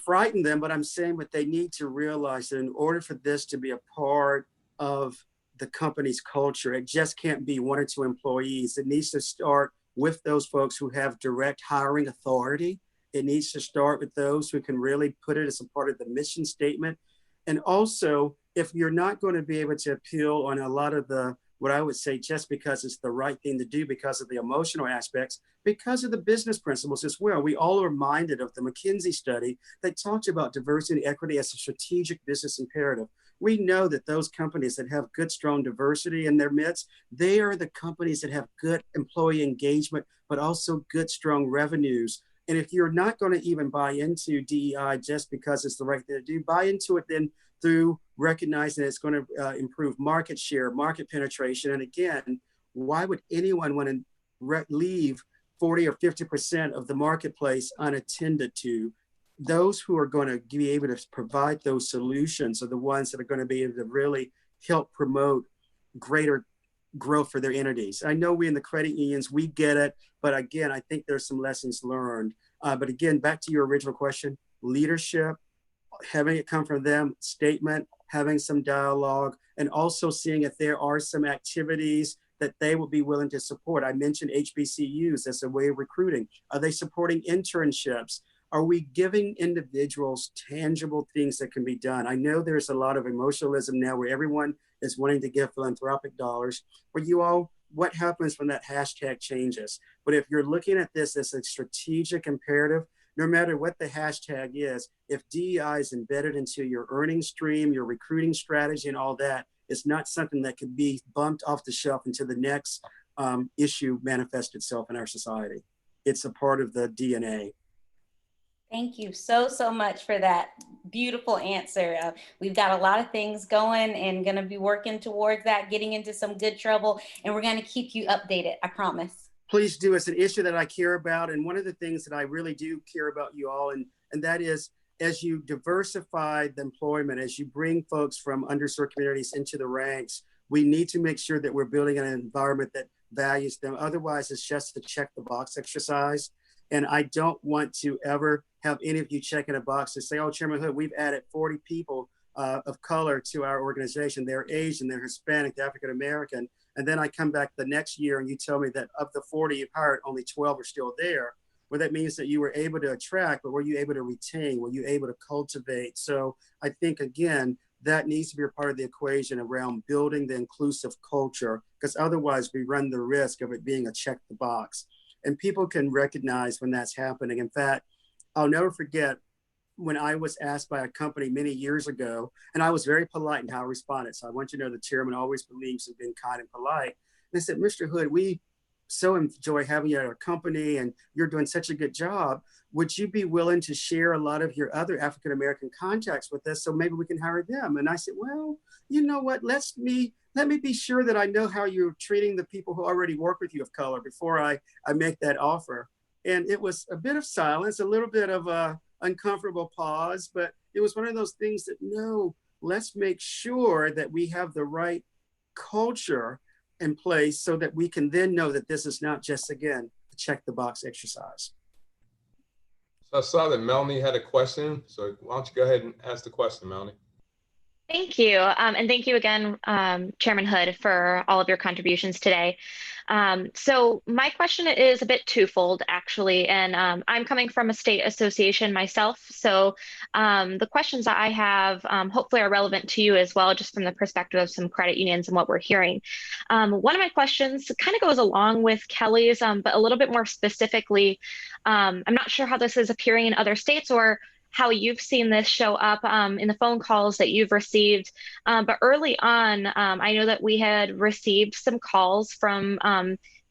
frighten them, but I'm saying that they need to realize that in order for this to be a part of the company's culture, it just can't be one or two employees. It needs to start with those folks who have direct hiring authority. It needs to start with those who can really put it as a part of the mission statement. And also, if you're not going to be able to appeal on a lot of the, what I would say, just because it's the right thing to do because of the emotional aspects, because of the business principles as well. We all are reminded of the McKinsey study that talked about diversity and equity as a strategic business imperative. We know that those companies that have good, strong diversity in their midst, they are the companies that have good employee engagement, but also good, strong revenues. And if you're not going to even buy into DEI just because it's the right thing to do, buy into it then through recognizing it's going to improve market share, market penetration. And again, why would anyone want to leave 40 or 50% of the marketplace unattended to? Those who are going to be able to provide those solutions are the ones that are going to be able to really help promote greater growth for their entities. I know we in the credit unions, we get it, but again, I think there's some lessons learned. But again, back to your original question, leadership, having it come from them, statement, having some dialogue, and also seeing if there are some activities that they will be willing to support. I mentioned HBCUs as a way of recruiting. Are they supporting internships? Are we giving individuals tangible things that can be done? I know there's a lot of emotionalism now where everyone is wanting to give philanthropic dollars, but you all, what happens when that hashtag changes? But if you're looking at this as a strategic imperative, no matter what the hashtag is, if DEI is embedded into your earning stream, your recruiting strategy and all that, it's not something that could be bumped off the shelf until the next issue manifests itself in our society. It's a part of the DNA. Thank you so much for that beautiful answer. We've got a lot of things going and going to be working towards that, getting into some good trouble, and we're going to keep you updated, I promise. Please do. It's an issue that I care about. And one of the things that I really do care about you all, and that is, as you diversify the employment, as you bring folks from underserved communities into the ranks, we need to make sure that we're building an environment that values them. Otherwise, it's just a check the box exercise. And I don't want to ever have any of you checking a box to say, oh, Chairman Hood, we've added 40 people of color to our organization. They're Asian, they're Hispanic, they're African-American. And then I come back the next year and you tell me that of the 40 you've hired, only 12 are still there. Well, that means that you were able to attract, but were you able to retain? Were you able to cultivate? So I think, again, that needs to be a part of the equation around building the inclusive culture, because otherwise we run the risk of it being a check the box. And people can recognize when that's happening. In fact, I'll never forget when I was asked by a company many years ago, and I was very polite in how I responded. So I want you to know the chairman always believes in being kind and polite. And they said, Mr. Hood, we so enjoy having you at our company and you're doing such a good job. Would you be willing to share a lot of your other African-American contacts with us so maybe we can hire them? And I said, well, you know what, let me be sure that I know how you're treating the people who already work with you of color before I make that offer. And it was a bit of silence, a little bit of a uncomfortable pause, but it was one of those things that, no, let's make sure that we have the right culture in place so that we can then know that this is not just, again, a check the box exercise. So I saw that Melanie had a question. So why don't you go ahead and ask the question, Melanie? Thank you. And thank you again, Chairman Hood, for all of your contributions today. So my question is a bit twofold, actually, and I'm coming from a state association myself. So the questions that I have hopefully are relevant to you as well, just from the perspective of some credit unions and what we're hearing. One of my questions kind of goes along with Kelly's, but a little bit more specifically. I'm not sure how this is appearing in other states or how you've seen this show up in the phone calls that you've received. But early on, I know that we had received some calls from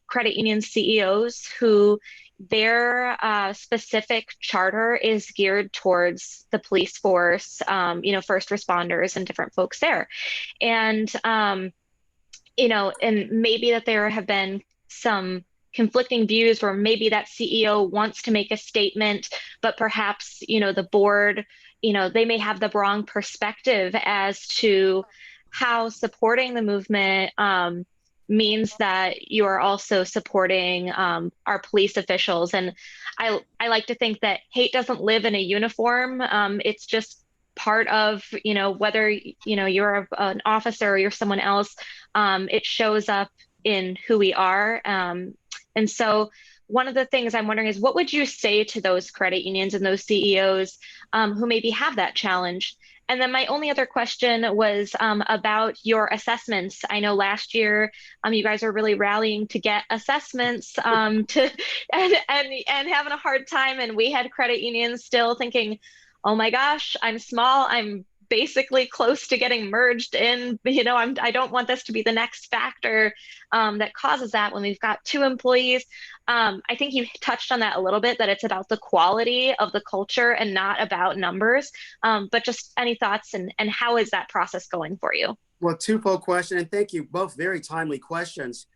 credit union CEOs who their specific charter is geared towards the police force, first responders and different folks there. And, and maybe that there have been some conflicting views where maybe that CEO wants to make a statement, but perhaps, the board, they may have the wrong perspective as to how supporting the movement means that you are also supporting our police officials. And I like to think that hate doesn't live in a uniform. It's just part of, whether, you're an officer or you're someone else, it shows up in who we are. And so one of the things I'm wondering is, what would you say to those credit unions and those CEOs who maybe have that challenge? And then my only other question was about your assessments. I know last year you guys are really rallying to get assessments and having a hard time. And we had credit unions still thinking, oh my gosh, I'm small, I'm basically close to getting merged in, I don't want this to be the next factor that causes that when we've got 2 employees. I think you touched on that a little bit, that it's about the quality of the culture and not about numbers, but just any thoughts and how is that process going for you? Well, twofold question, and thank you, both very timely questions.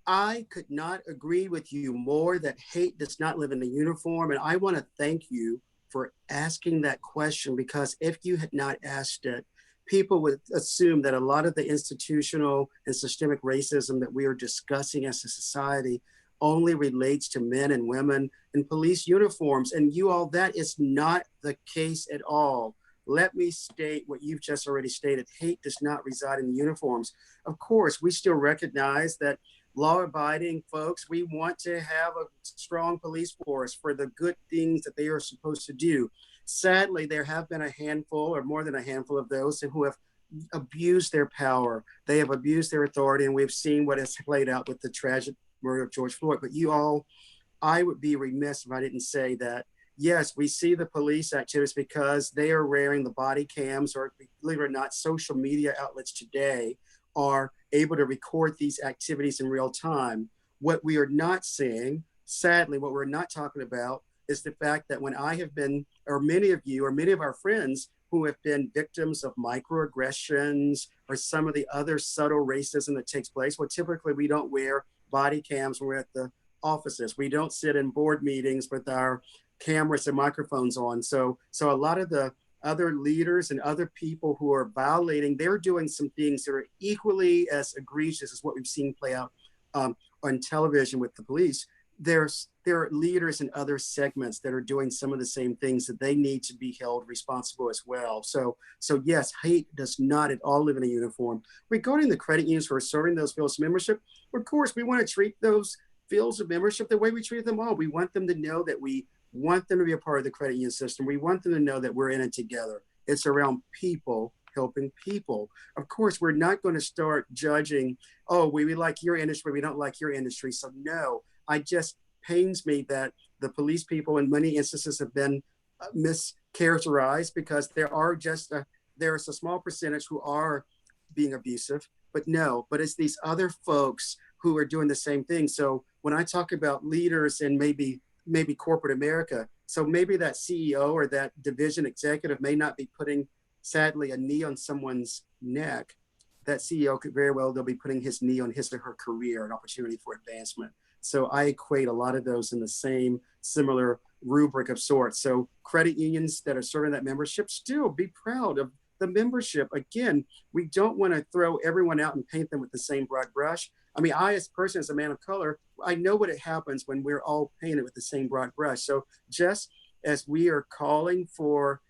I could not agree with you more that hate does not live in the uniform, and I want to thank you for asking that question, because if you had not asked it, people would assume that a lot of the institutional and systemic racism that we are discussing as a society only relates to men and women in police uniforms. And you all, that is not the case at all. Let me state what you've just already stated. Hate does not reside in uniforms. Of course, we still recognize that law-abiding folks, we want to have a strong police force for the good things that they are supposed to do. Sadly, there have been a handful or more than a handful of those who have abused their power. They have abused their authority, and we've seen what has played out with the tragic murder of George Floyd. But you all, I would be remiss if I didn't say that, yes, we see the police activities because they are wearing the body cams, or believe it or not, social media outlets today are able to record these activities in real time. What we are not seeing, sadly, what we're not talking about is the fact that when I have been, or many of you, or many of our friends who have been victims of microaggressions or some of the other subtle racism that takes place, well, typically we don't wear body cams when we're at the offices. We don't sit in board meetings with our cameras and microphones on. So a lot of the other leaders and other people who are violating, they're doing some things that are equally as egregious as what we've seen play out on television with the police. There are leaders in other segments that are doing some of the same things that they need to be held responsible as well. So yes, hate does not at all live in a uniform. Regarding the credit unions who are serving those fields of membership, of course, we want to treat those fields of membership the way we treat them all. We want them to know that we want them to be a part of the credit union system. We want them to know that we're in it together. It's around people helping people. Of course, we're not going to start judging, oh, we like your industry, we don't like your industry. So no, I just pains me that the police people in many instances have been mischaracterized, because there's a small percentage who are being abusive, but it's these other folks who are doing the same thing. So when I talk about leaders in maybe corporate America, so maybe that CEO or that division executive may not be putting, sadly, a knee on someone's neck. That CEO could very well, they'll be putting his knee on his or her career, an opportunity for advancement. So I equate a lot of those in the same similar rubric of sorts. So credit unions that are serving that membership, still be proud of the membership. Again, we don't want to throw everyone out and paint them with the same broad brush. I mean, I, as a person, as a man of color, I know what it happens when we're all painted with the same broad brush. So just as we are calling for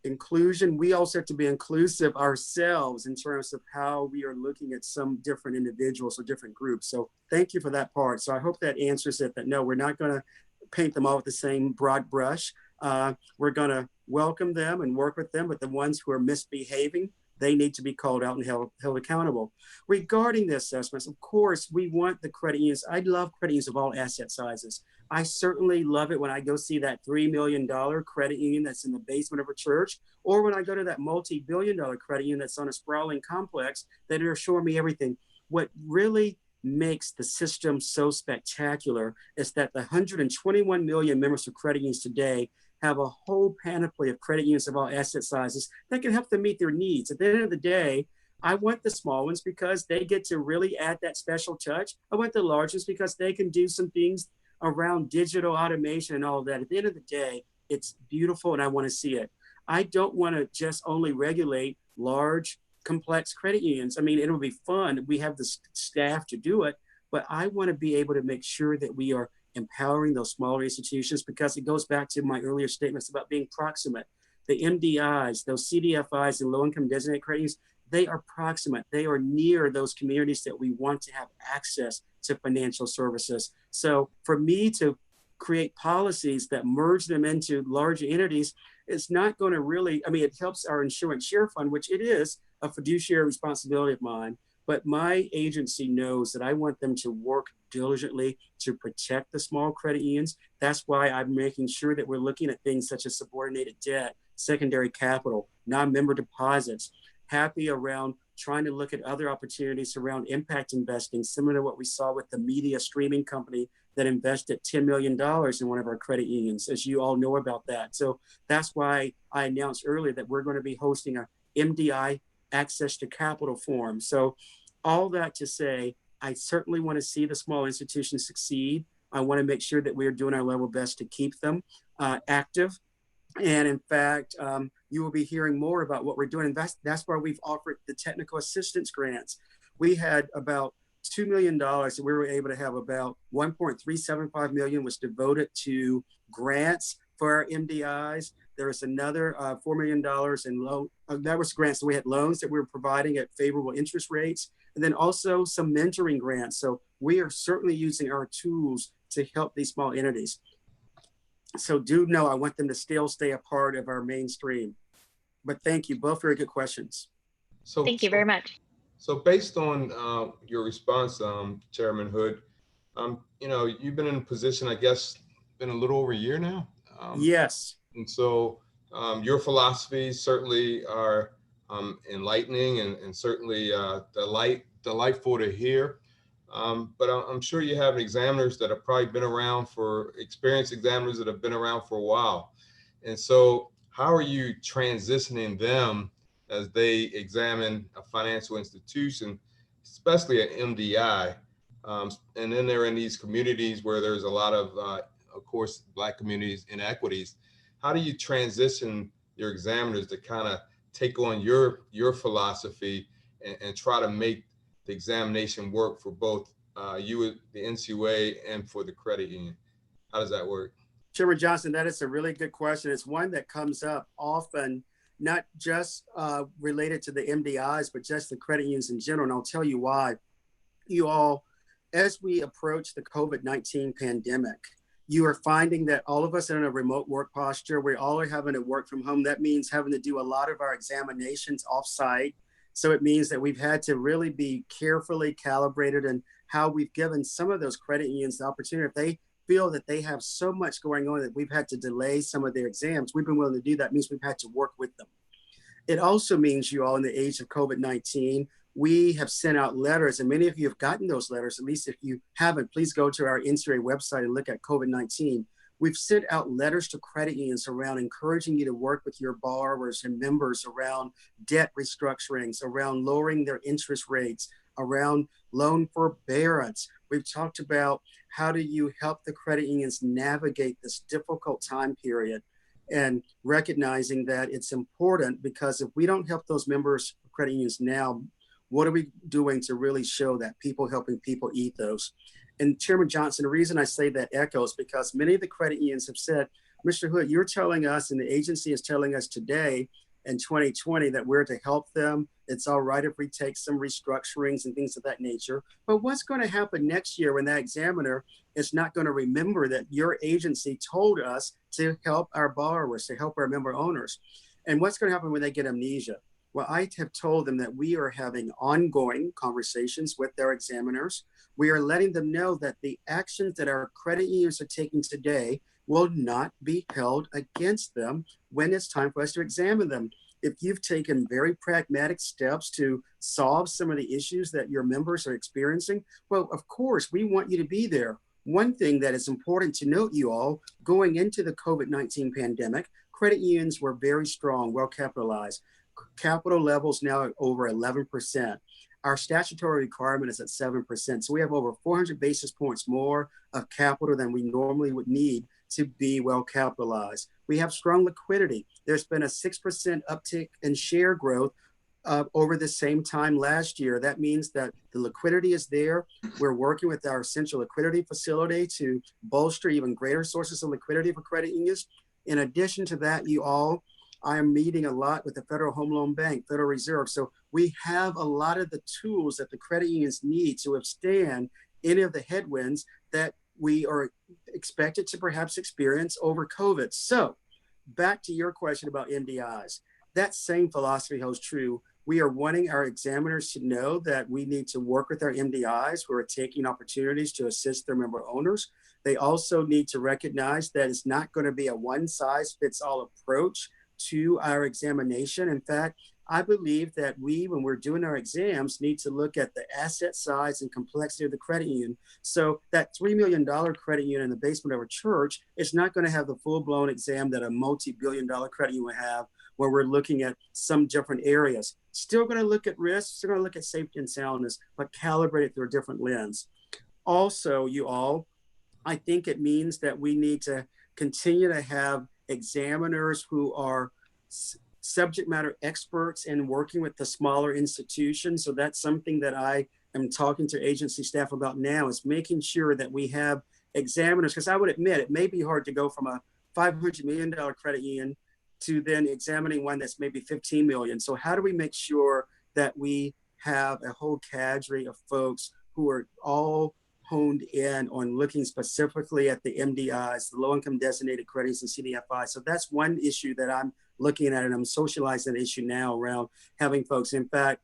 inclusion, we also have to be inclusive ourselves in terms of how we are looking at some different individuals or different groups. So thank you for that part. So I hope that answers it, that no, we're not going to paint them all with the same broad brush. We're going to welcome them and work with them, but the ones who are misbehaving, they need to be called out and held accountable. Regarding the assessments, of course, we want the credit unions. I love credit unions of all asset sizes. I certainly love it when I go see that $3 million credit union that's in the basement of a church, or when I go to that multi-billion-dollar credit union that's on a sprawling complex that are showing me everything. What really makes the system so spectacular is that the 121 million members of credit unions today have a whole panoply of credit unions of all asset sizes that can help them meet their needs. At the end of the day, I want the small ones because they get to really add that special touch. I want the large ones because they can do some things around digital automation and all of that. At the end of the day, it's beautiful and I want to see it. I don't want to just only regulate large, complex credit unions. I mean, it'll be fun. We have the staff to do it, but I want to be able to make sure that we are empowering those smaller institutions, because it goes back to my earlier statements about being proximate. The MDIs, those CDFIs and low-income designated credit unions, they are proximate. They are near those communities that we want to have access to financial services. So for me to create policies that merge them into larger entities, it's not going to really, I mean, it helps our insurance share fund, which it is a fiduciary responsibility of mine. But my agency knows that I want them to work diligently to protect the small credit unions. That's why I'm making sure that we're looking at things such as subordinated debt, secondary capital, non-member deposits, happy around trying to look at other opportunities around impact investing, similar to what we saw with the media streaming company that invested $10 million in one of our credit unions, as you all know about that. So that's why I announced earlier that we're going to be hosting a MDI access to capital forum. So all that to say, I certainly want to see the small institutions succeed. I want to make sure that we are doing our level best to keep them active. And in fact, you will be hearing more about what we're doing. And that's why we've offered the technical assistance grants. We had about $2 million, and we were able to have about 1.375 million was devoted to grants for our MDIs. There was another $4 million in loan. That was grants. So we had loans that we were providing at favorable interest rates, and then also some mentoring grants. So we are certainly using our tools to help these small entities. So do know I want them to still stay a part of our mainstream. But thank you, both very good questions. So thank you very much. So based on your response, Chairman Hood, you know, you've been in a position, I guess, been a little over a year now. Yes. And so your philosophies certainly are enlightening and certainly delightful to hear. But I'm sure you have examiners that have probably been around experienced examiners that have been around for a while. And so how are you transitioning them as they examine a financial institution, especially an MDI? And then they're in these communities where there's a lot of course, Black communities inequities. How do you transition your examiners to kind of take on your philosophy and try to make the examination work for both you, the NCUA, and for the credit union? How does that work? Chairman Johnson, that is a really good question. It's one that comes up often, not just related to the MDIs, but just the credit unions in general. And I'll tell you why. You all, as we approach the COVID-19 pandemic, you are finding that all of us are in a remote work posture. We all are having to work from home. That means having to do a lot of our examinations offsite. So it means that we've had to really be carefully calibrated in how we've given some of those credit unions the opportunity. If they feel that they have so much going on that we've had to delay some of their exams, we've been willing to do that. It means we've had to work with them. It also means, you all, in the age of COVID-19, we have sent out letters, and many of you have gotten those letters. At least if you haven't, please go to our NCUA website and look at COVID-19. We've sent out letters to credit unions around encouraging you to work with your borrowers and members around debt restructurings, around lowering their interest rates, around loan forbearance. We've talked about how do you help the credit unions navigate this difficult time period, and recognizing that it's important, because if we don't help those members of credit unions now, what are we doing to really show that people helping people ethos? And Chairman Johnson, the reason I say that echoes because many of the credit unions have said, Mr. Hood, you're telling us, and the agency is telling us today in 2020 that we're to help them. It's all right if we take some restructurings and things of that nature. But what's going to happen next year when that examiner is not going to remember that your agency told us to help our borrowers, to help our member owners? And what's going to happen when they get amnesia? Well, I have told them that we are having ongoing conversations with their examiners. We are letting them know that the actions that our credit unions are taking today will not be held against them when it's time for us to examine them. If you've taken very pragmatic steps to solve some of the issues that your members are experiencing, well, of course, we want you to be there. One thing that is important to note, you all, going into the COVID-19 pandemic, credit unions were very strong, well capitalized. Capital levels now at over 11%. Our statutory requirement is at 7%. So we have over 400 basis points more of capital than we normally would need to be well capitalized. We have strong liquidity. There's been a 6% uptick in share growth over the same time last year. That means that the liquidity is there. We're working with our essential liquidity facility to bolster even greater sources of liquidity for credit unions. In addition to that, you all, I am meeting a lot with the Federal Home Loan Bank, Federal Reserve. So we have a lot of the tools that the credit unions need to withstand any of the headwinds that we are expected to perhaps experience over COVID. So back to your question about MDIs, that same philosophy holds true. We are wanting our examiners to know that we need to work with our MDIs who are taking opportunities to assist their member owners. They also need to recognize that it's not going to be a one-size-fits-all approach to our examination. In fact, I believe that we, when we're doing our exams, need to look at the asset size and complexity of the credit union. So that $3 million credit union in the basement of a church is not going to have the full-blown exam that a multi-billion-dollar credit union would have, where we're looking at some different areas. Still going to look at risks, still going to look at safety and soundness, but calibrate it through a different lens. Also, you all, I think it means that we need to continue to have examiners who are subject matter experts in working with the smaller institutions. So that's something that I am talking to agency staff about now, is making sure that we have examiners, because I would admit it may be hard to go from a $500 million credit union to then examining one that's maybe 15 million. So how do we make sure that we have a whole cadre of folks who are all honed in on looking specifically at the MDIs, the low income designated credits and CDFI. So that's one issue that I'm looking at, and I'm socializing the issue now around having folks. In fact,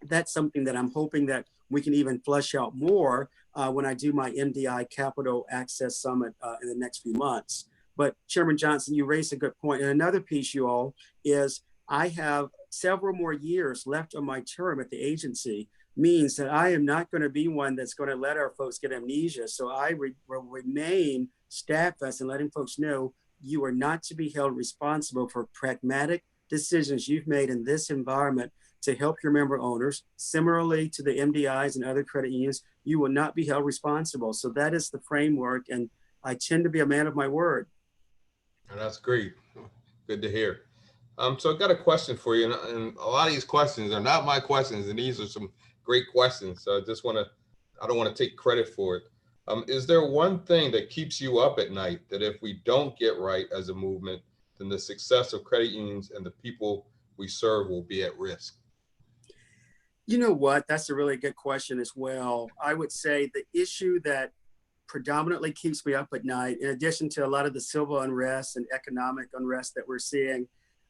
that's something that I'm hoping that we can even flesh out more when I do my MDI Capital Access Summit in the next few months. But Chairman Johnson, you raised a good point. And another piece, you all, is I have several more years left on my term at the agency, means that I am not going to be one that's going to let our folks get amnesia. So I will remain steadfast in letting folks know you are not to be held responsible for pragmatic decisions you've made in this environment to help your member owners. Similarly to the MDIs and other credit unions, you will not be held responsible. So that is the framework, and I tend to be a man of my word. And that's great. Good to hear. So I've got a question for you, and a lot of these questions are not my questions, and these are some great questions. So I don't want to take credit for it. Is there one thing that keeps you up at night that if we don't get right as a movement, then the success of credit unions and the people we serve will be at risk? You know what? That's a really good question as well. I would say the issue that predominantly keeps me up at night, in addition to a lot of the civil unrest and economic unrest that we're seeing,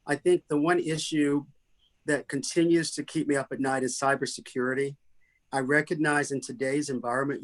I think the one issue that continues to keep me up at night is cybersecurity. I recognize in today's environment,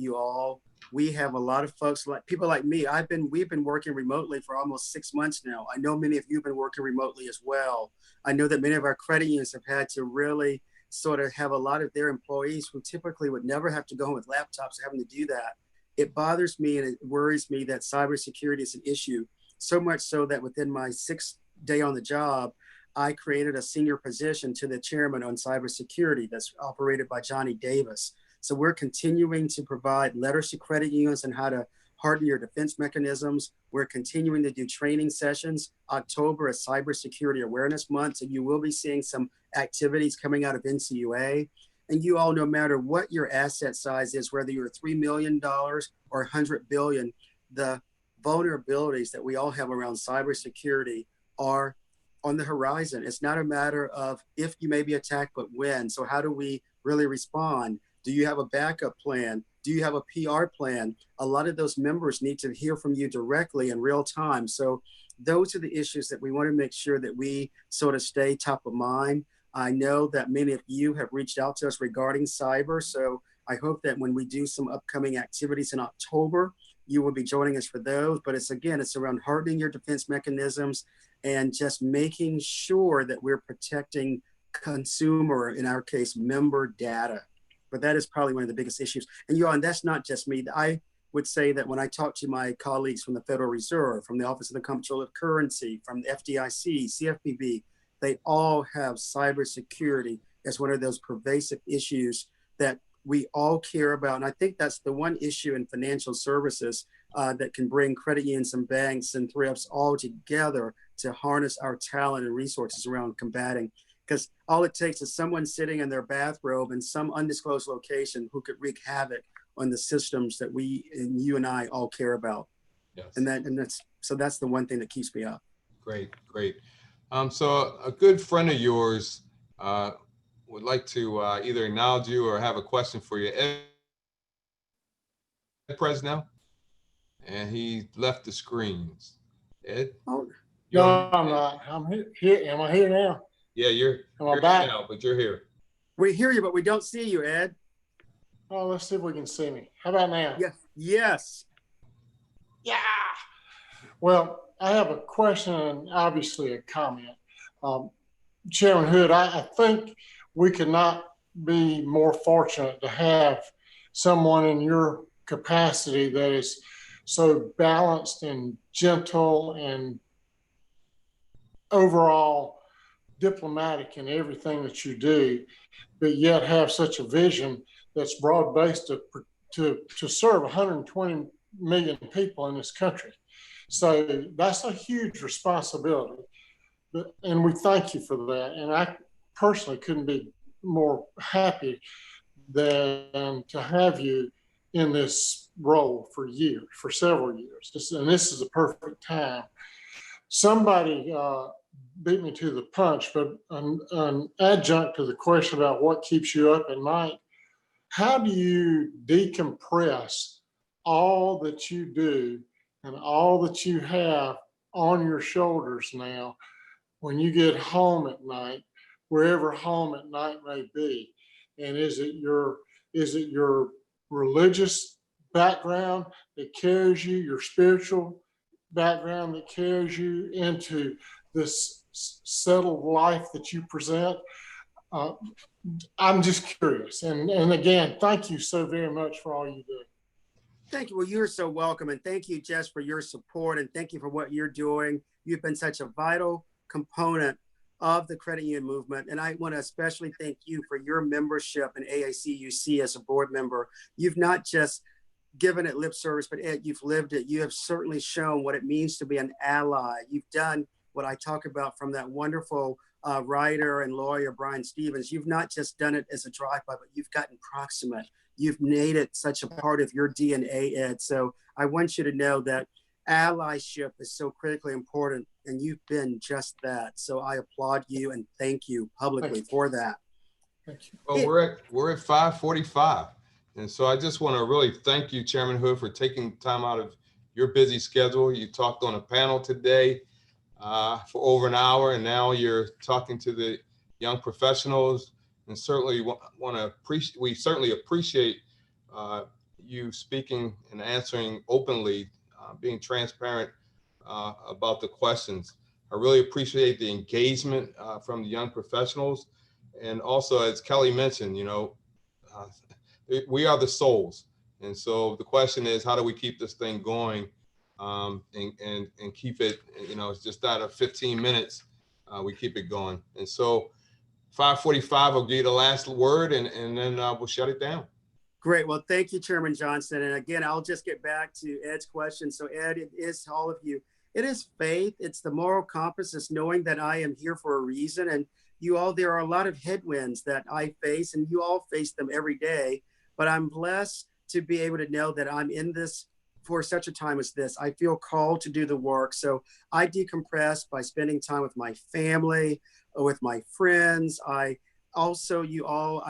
we have a lot of folks, like people like me. We've been working remotely for almost 6 months now. I know many of you have been working remotely as well. I know that many of our credit unions have had to really sort of have a lot of their employees who typically would never have to go home with laptops having to do that. It bothers me and it worries me that cybersecurity is an issue, so much so that within my 6th day on the job, I created a senior position to the chairman on cybersecurity that's operated by Johnny Davis. So we're continuing to provide letters to credit unions on how to harden your defense mechanisms. We're continuing to do training sessions. October is Cybersecurity Awareness Month, so you will be seeing some activities coming out of NCUA. And you all, no matter what your asset size is, whether you're $3 million or $100 billion, the vulnerabilities that we all have around cybersecurity are on the horizon. It's not a matter of if you may be attacked, but when. So how do we really respond? Do you have a backup plan? Do you have a PR plan? A lot of those members need to hear from you directly in real time. So those are the issues that we want to make sure that we sort of stay top of mind. I know that many of you have reached out to us regarding cyber. So I hope that when we do some upcoming activities in October, you will be joining us for those. But it's around hardening your defense mechanisms and just making sure that we're protecting consumer, in our case, member data. But that is probably one of the biggest issues. And that's not just me. I would say that when I talk to my colleagues from the Federal Reserve, from the Office of the Comptroller of Currency, from the FDIC, CFPB, they all have cybersecurity as one of those pervasive issues that we all care about. And I think that's the one issue in financial services that can bring credit unions and banks and thrifts all together to harness our talent and resources around combating. Because all it takes is someone sitting in their bathrobe in some undisclosed location who could wreak havoc on the systems that you and I all care about. Yes. So that's the one thing that keeps me up. Great. So a good friend of yours would like to either acknowledge you or have a question for you. Ed Presnell, and he left the screens. Ed? Oh, no, I'm not. I'm here. Am I here now? Yeah, you're here now, but you're here. We hear you, but we don't see you, Ed. Oh, let's see if we can see me. How about now? Yes. Yeah. Well, I have a question and obviously a comment. Chairman Hood, I think we could not be more fortunate to have someone in your capacity that is so balanced and gentle and overall diplomatic in everything that you do, but yet have such a vision that's broad-based to serve 120 million people in this country. So that's a huge responsibility. and we thank you for that. And I personally couldn't be more happy than to have you in this role for years, for several years. And this is a perfect time. Somebody beat me to the punch, but an adjunct to the question about what keeps you up at night, how do you decompress all that you do and all that you have on your shoulders now when you get home at night, wherever home at night may be? And is it your religious background that carries you, your spiritual background that carries you into this settled life that you present? I'm just curious. And again, thank you so very much for all you do. Thank you. Well, you're so welcome. And thank you, Jess, for your support. And thank you for what you're doing. You've been such a vital component of the credit union movement. And I want to especially thank you for your membership in AACUC as a board member. You've not just given it lip service, but you've lived it. You have certainly shown what it means to be an ally. You've done what I talk about from that wonderful writer and lawyer, Brian Stevens. You've not just done it as a drive-by, but you've gotten proximate. You've made it such a part of your DNA, Ed. So I want you to know that allyship is so critically important, and you've been just that. So I applaud you and thank you publicly for that. Thank you. Well, we're at 5:45. And so I just want to really thank you, Chairman Hood, for taking time out of your busy schedule. You talked on a panel today for over an hour, and now you're talking to the young professionals. And certainly we certainly appreciate you speaking and answering openly, being transparent about the questions. I really appreciate the engagement from the young professionals. And also, as Kelly mentioned, we are the souls. And so the question is, how do we keep this thing going and keep it, it's just out of 15 minutes, we keep it going. And so 5:45 will give you the last word, and then we'll shut it down. Great. Well, thank you, Chairman Johnson. And again, I'll just get back to Ed's question. So Ed, it is to all of you. It is faith. It's the moral compass. It's knowing that I am here for a reason. And you all, there are a lot of headwinds that I face, and you all face them every day. But I'm blessed to be able to know that I'm in this for such a time as this. I feel called to do the work. So I decompress by spending time with my family, with my friends. I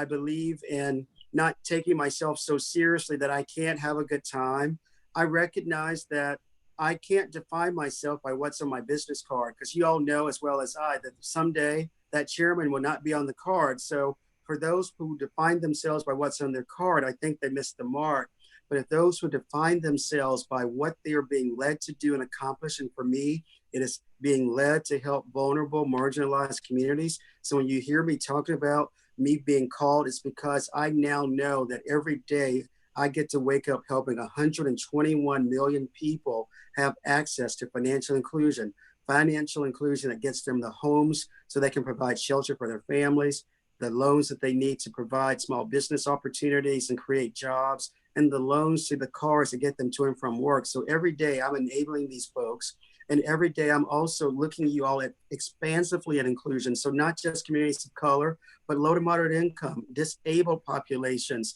believe in not taking myself so seriously that I can't have a good time. I recognize that I can't define myself by what's on my business card, because you all know as well as I that someday that chairman will not be on the card. So for those who define themselves by what's on their card, I think they missed the mark. But if those who define themselves by what they are being led to do and accomplish, and for me, it is being led to help vulnerable, marginalized communities. So when you hear me talking about me being called, it's because I now know that every day I get to wake up helping 121 million people have access to financial inclusion that gets them the homes so they can provide shelter for their families, the loans that they need to provide small business opportunities and create jobs, and the loans to the cars to get them to and from work. So every day I'm enabling these folks. And every day I'm also looking at you all at expansively at inclusion. So not just communities of color, but low to moderate income, disabled populations,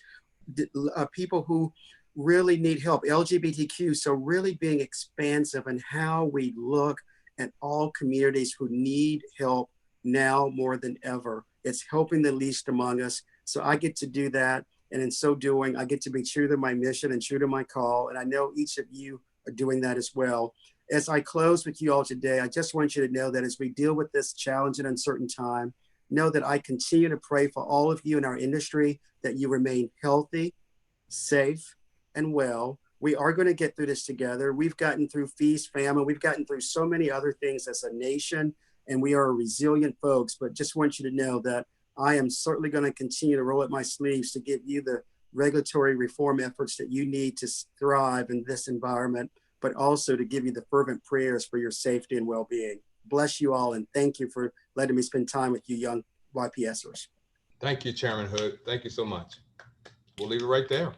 people who really need help, LGBTQ. So really being expansive in how we look at all communities who need help now more than ever. It's helping the least among us. So I get to do that. And in so doing, I get to be true to my mission and true to my call. And I know each of you are doing that as well. As I close with you all today, I just want you to know that as we deal with this challenge and uncertain time, know that I continue to pray for all of you in our industry, that you remain healthy, safe, and well. We are going to get through this together. We've gotten through feast, famine. We've gotten through so many other things as a nation, and we are resilient folks. But just want you to know that I am certainly going to continue to roll up my sleeves to give you the regulatory reform efforts that you need to thrive in this environment, but also to give you the fervent prayers for your safety and well-being. Bless you all, and thank you for letting me spend time with you young YPSers. Thank you, Chairman Hood. Thank you so much. We'll leave it right there.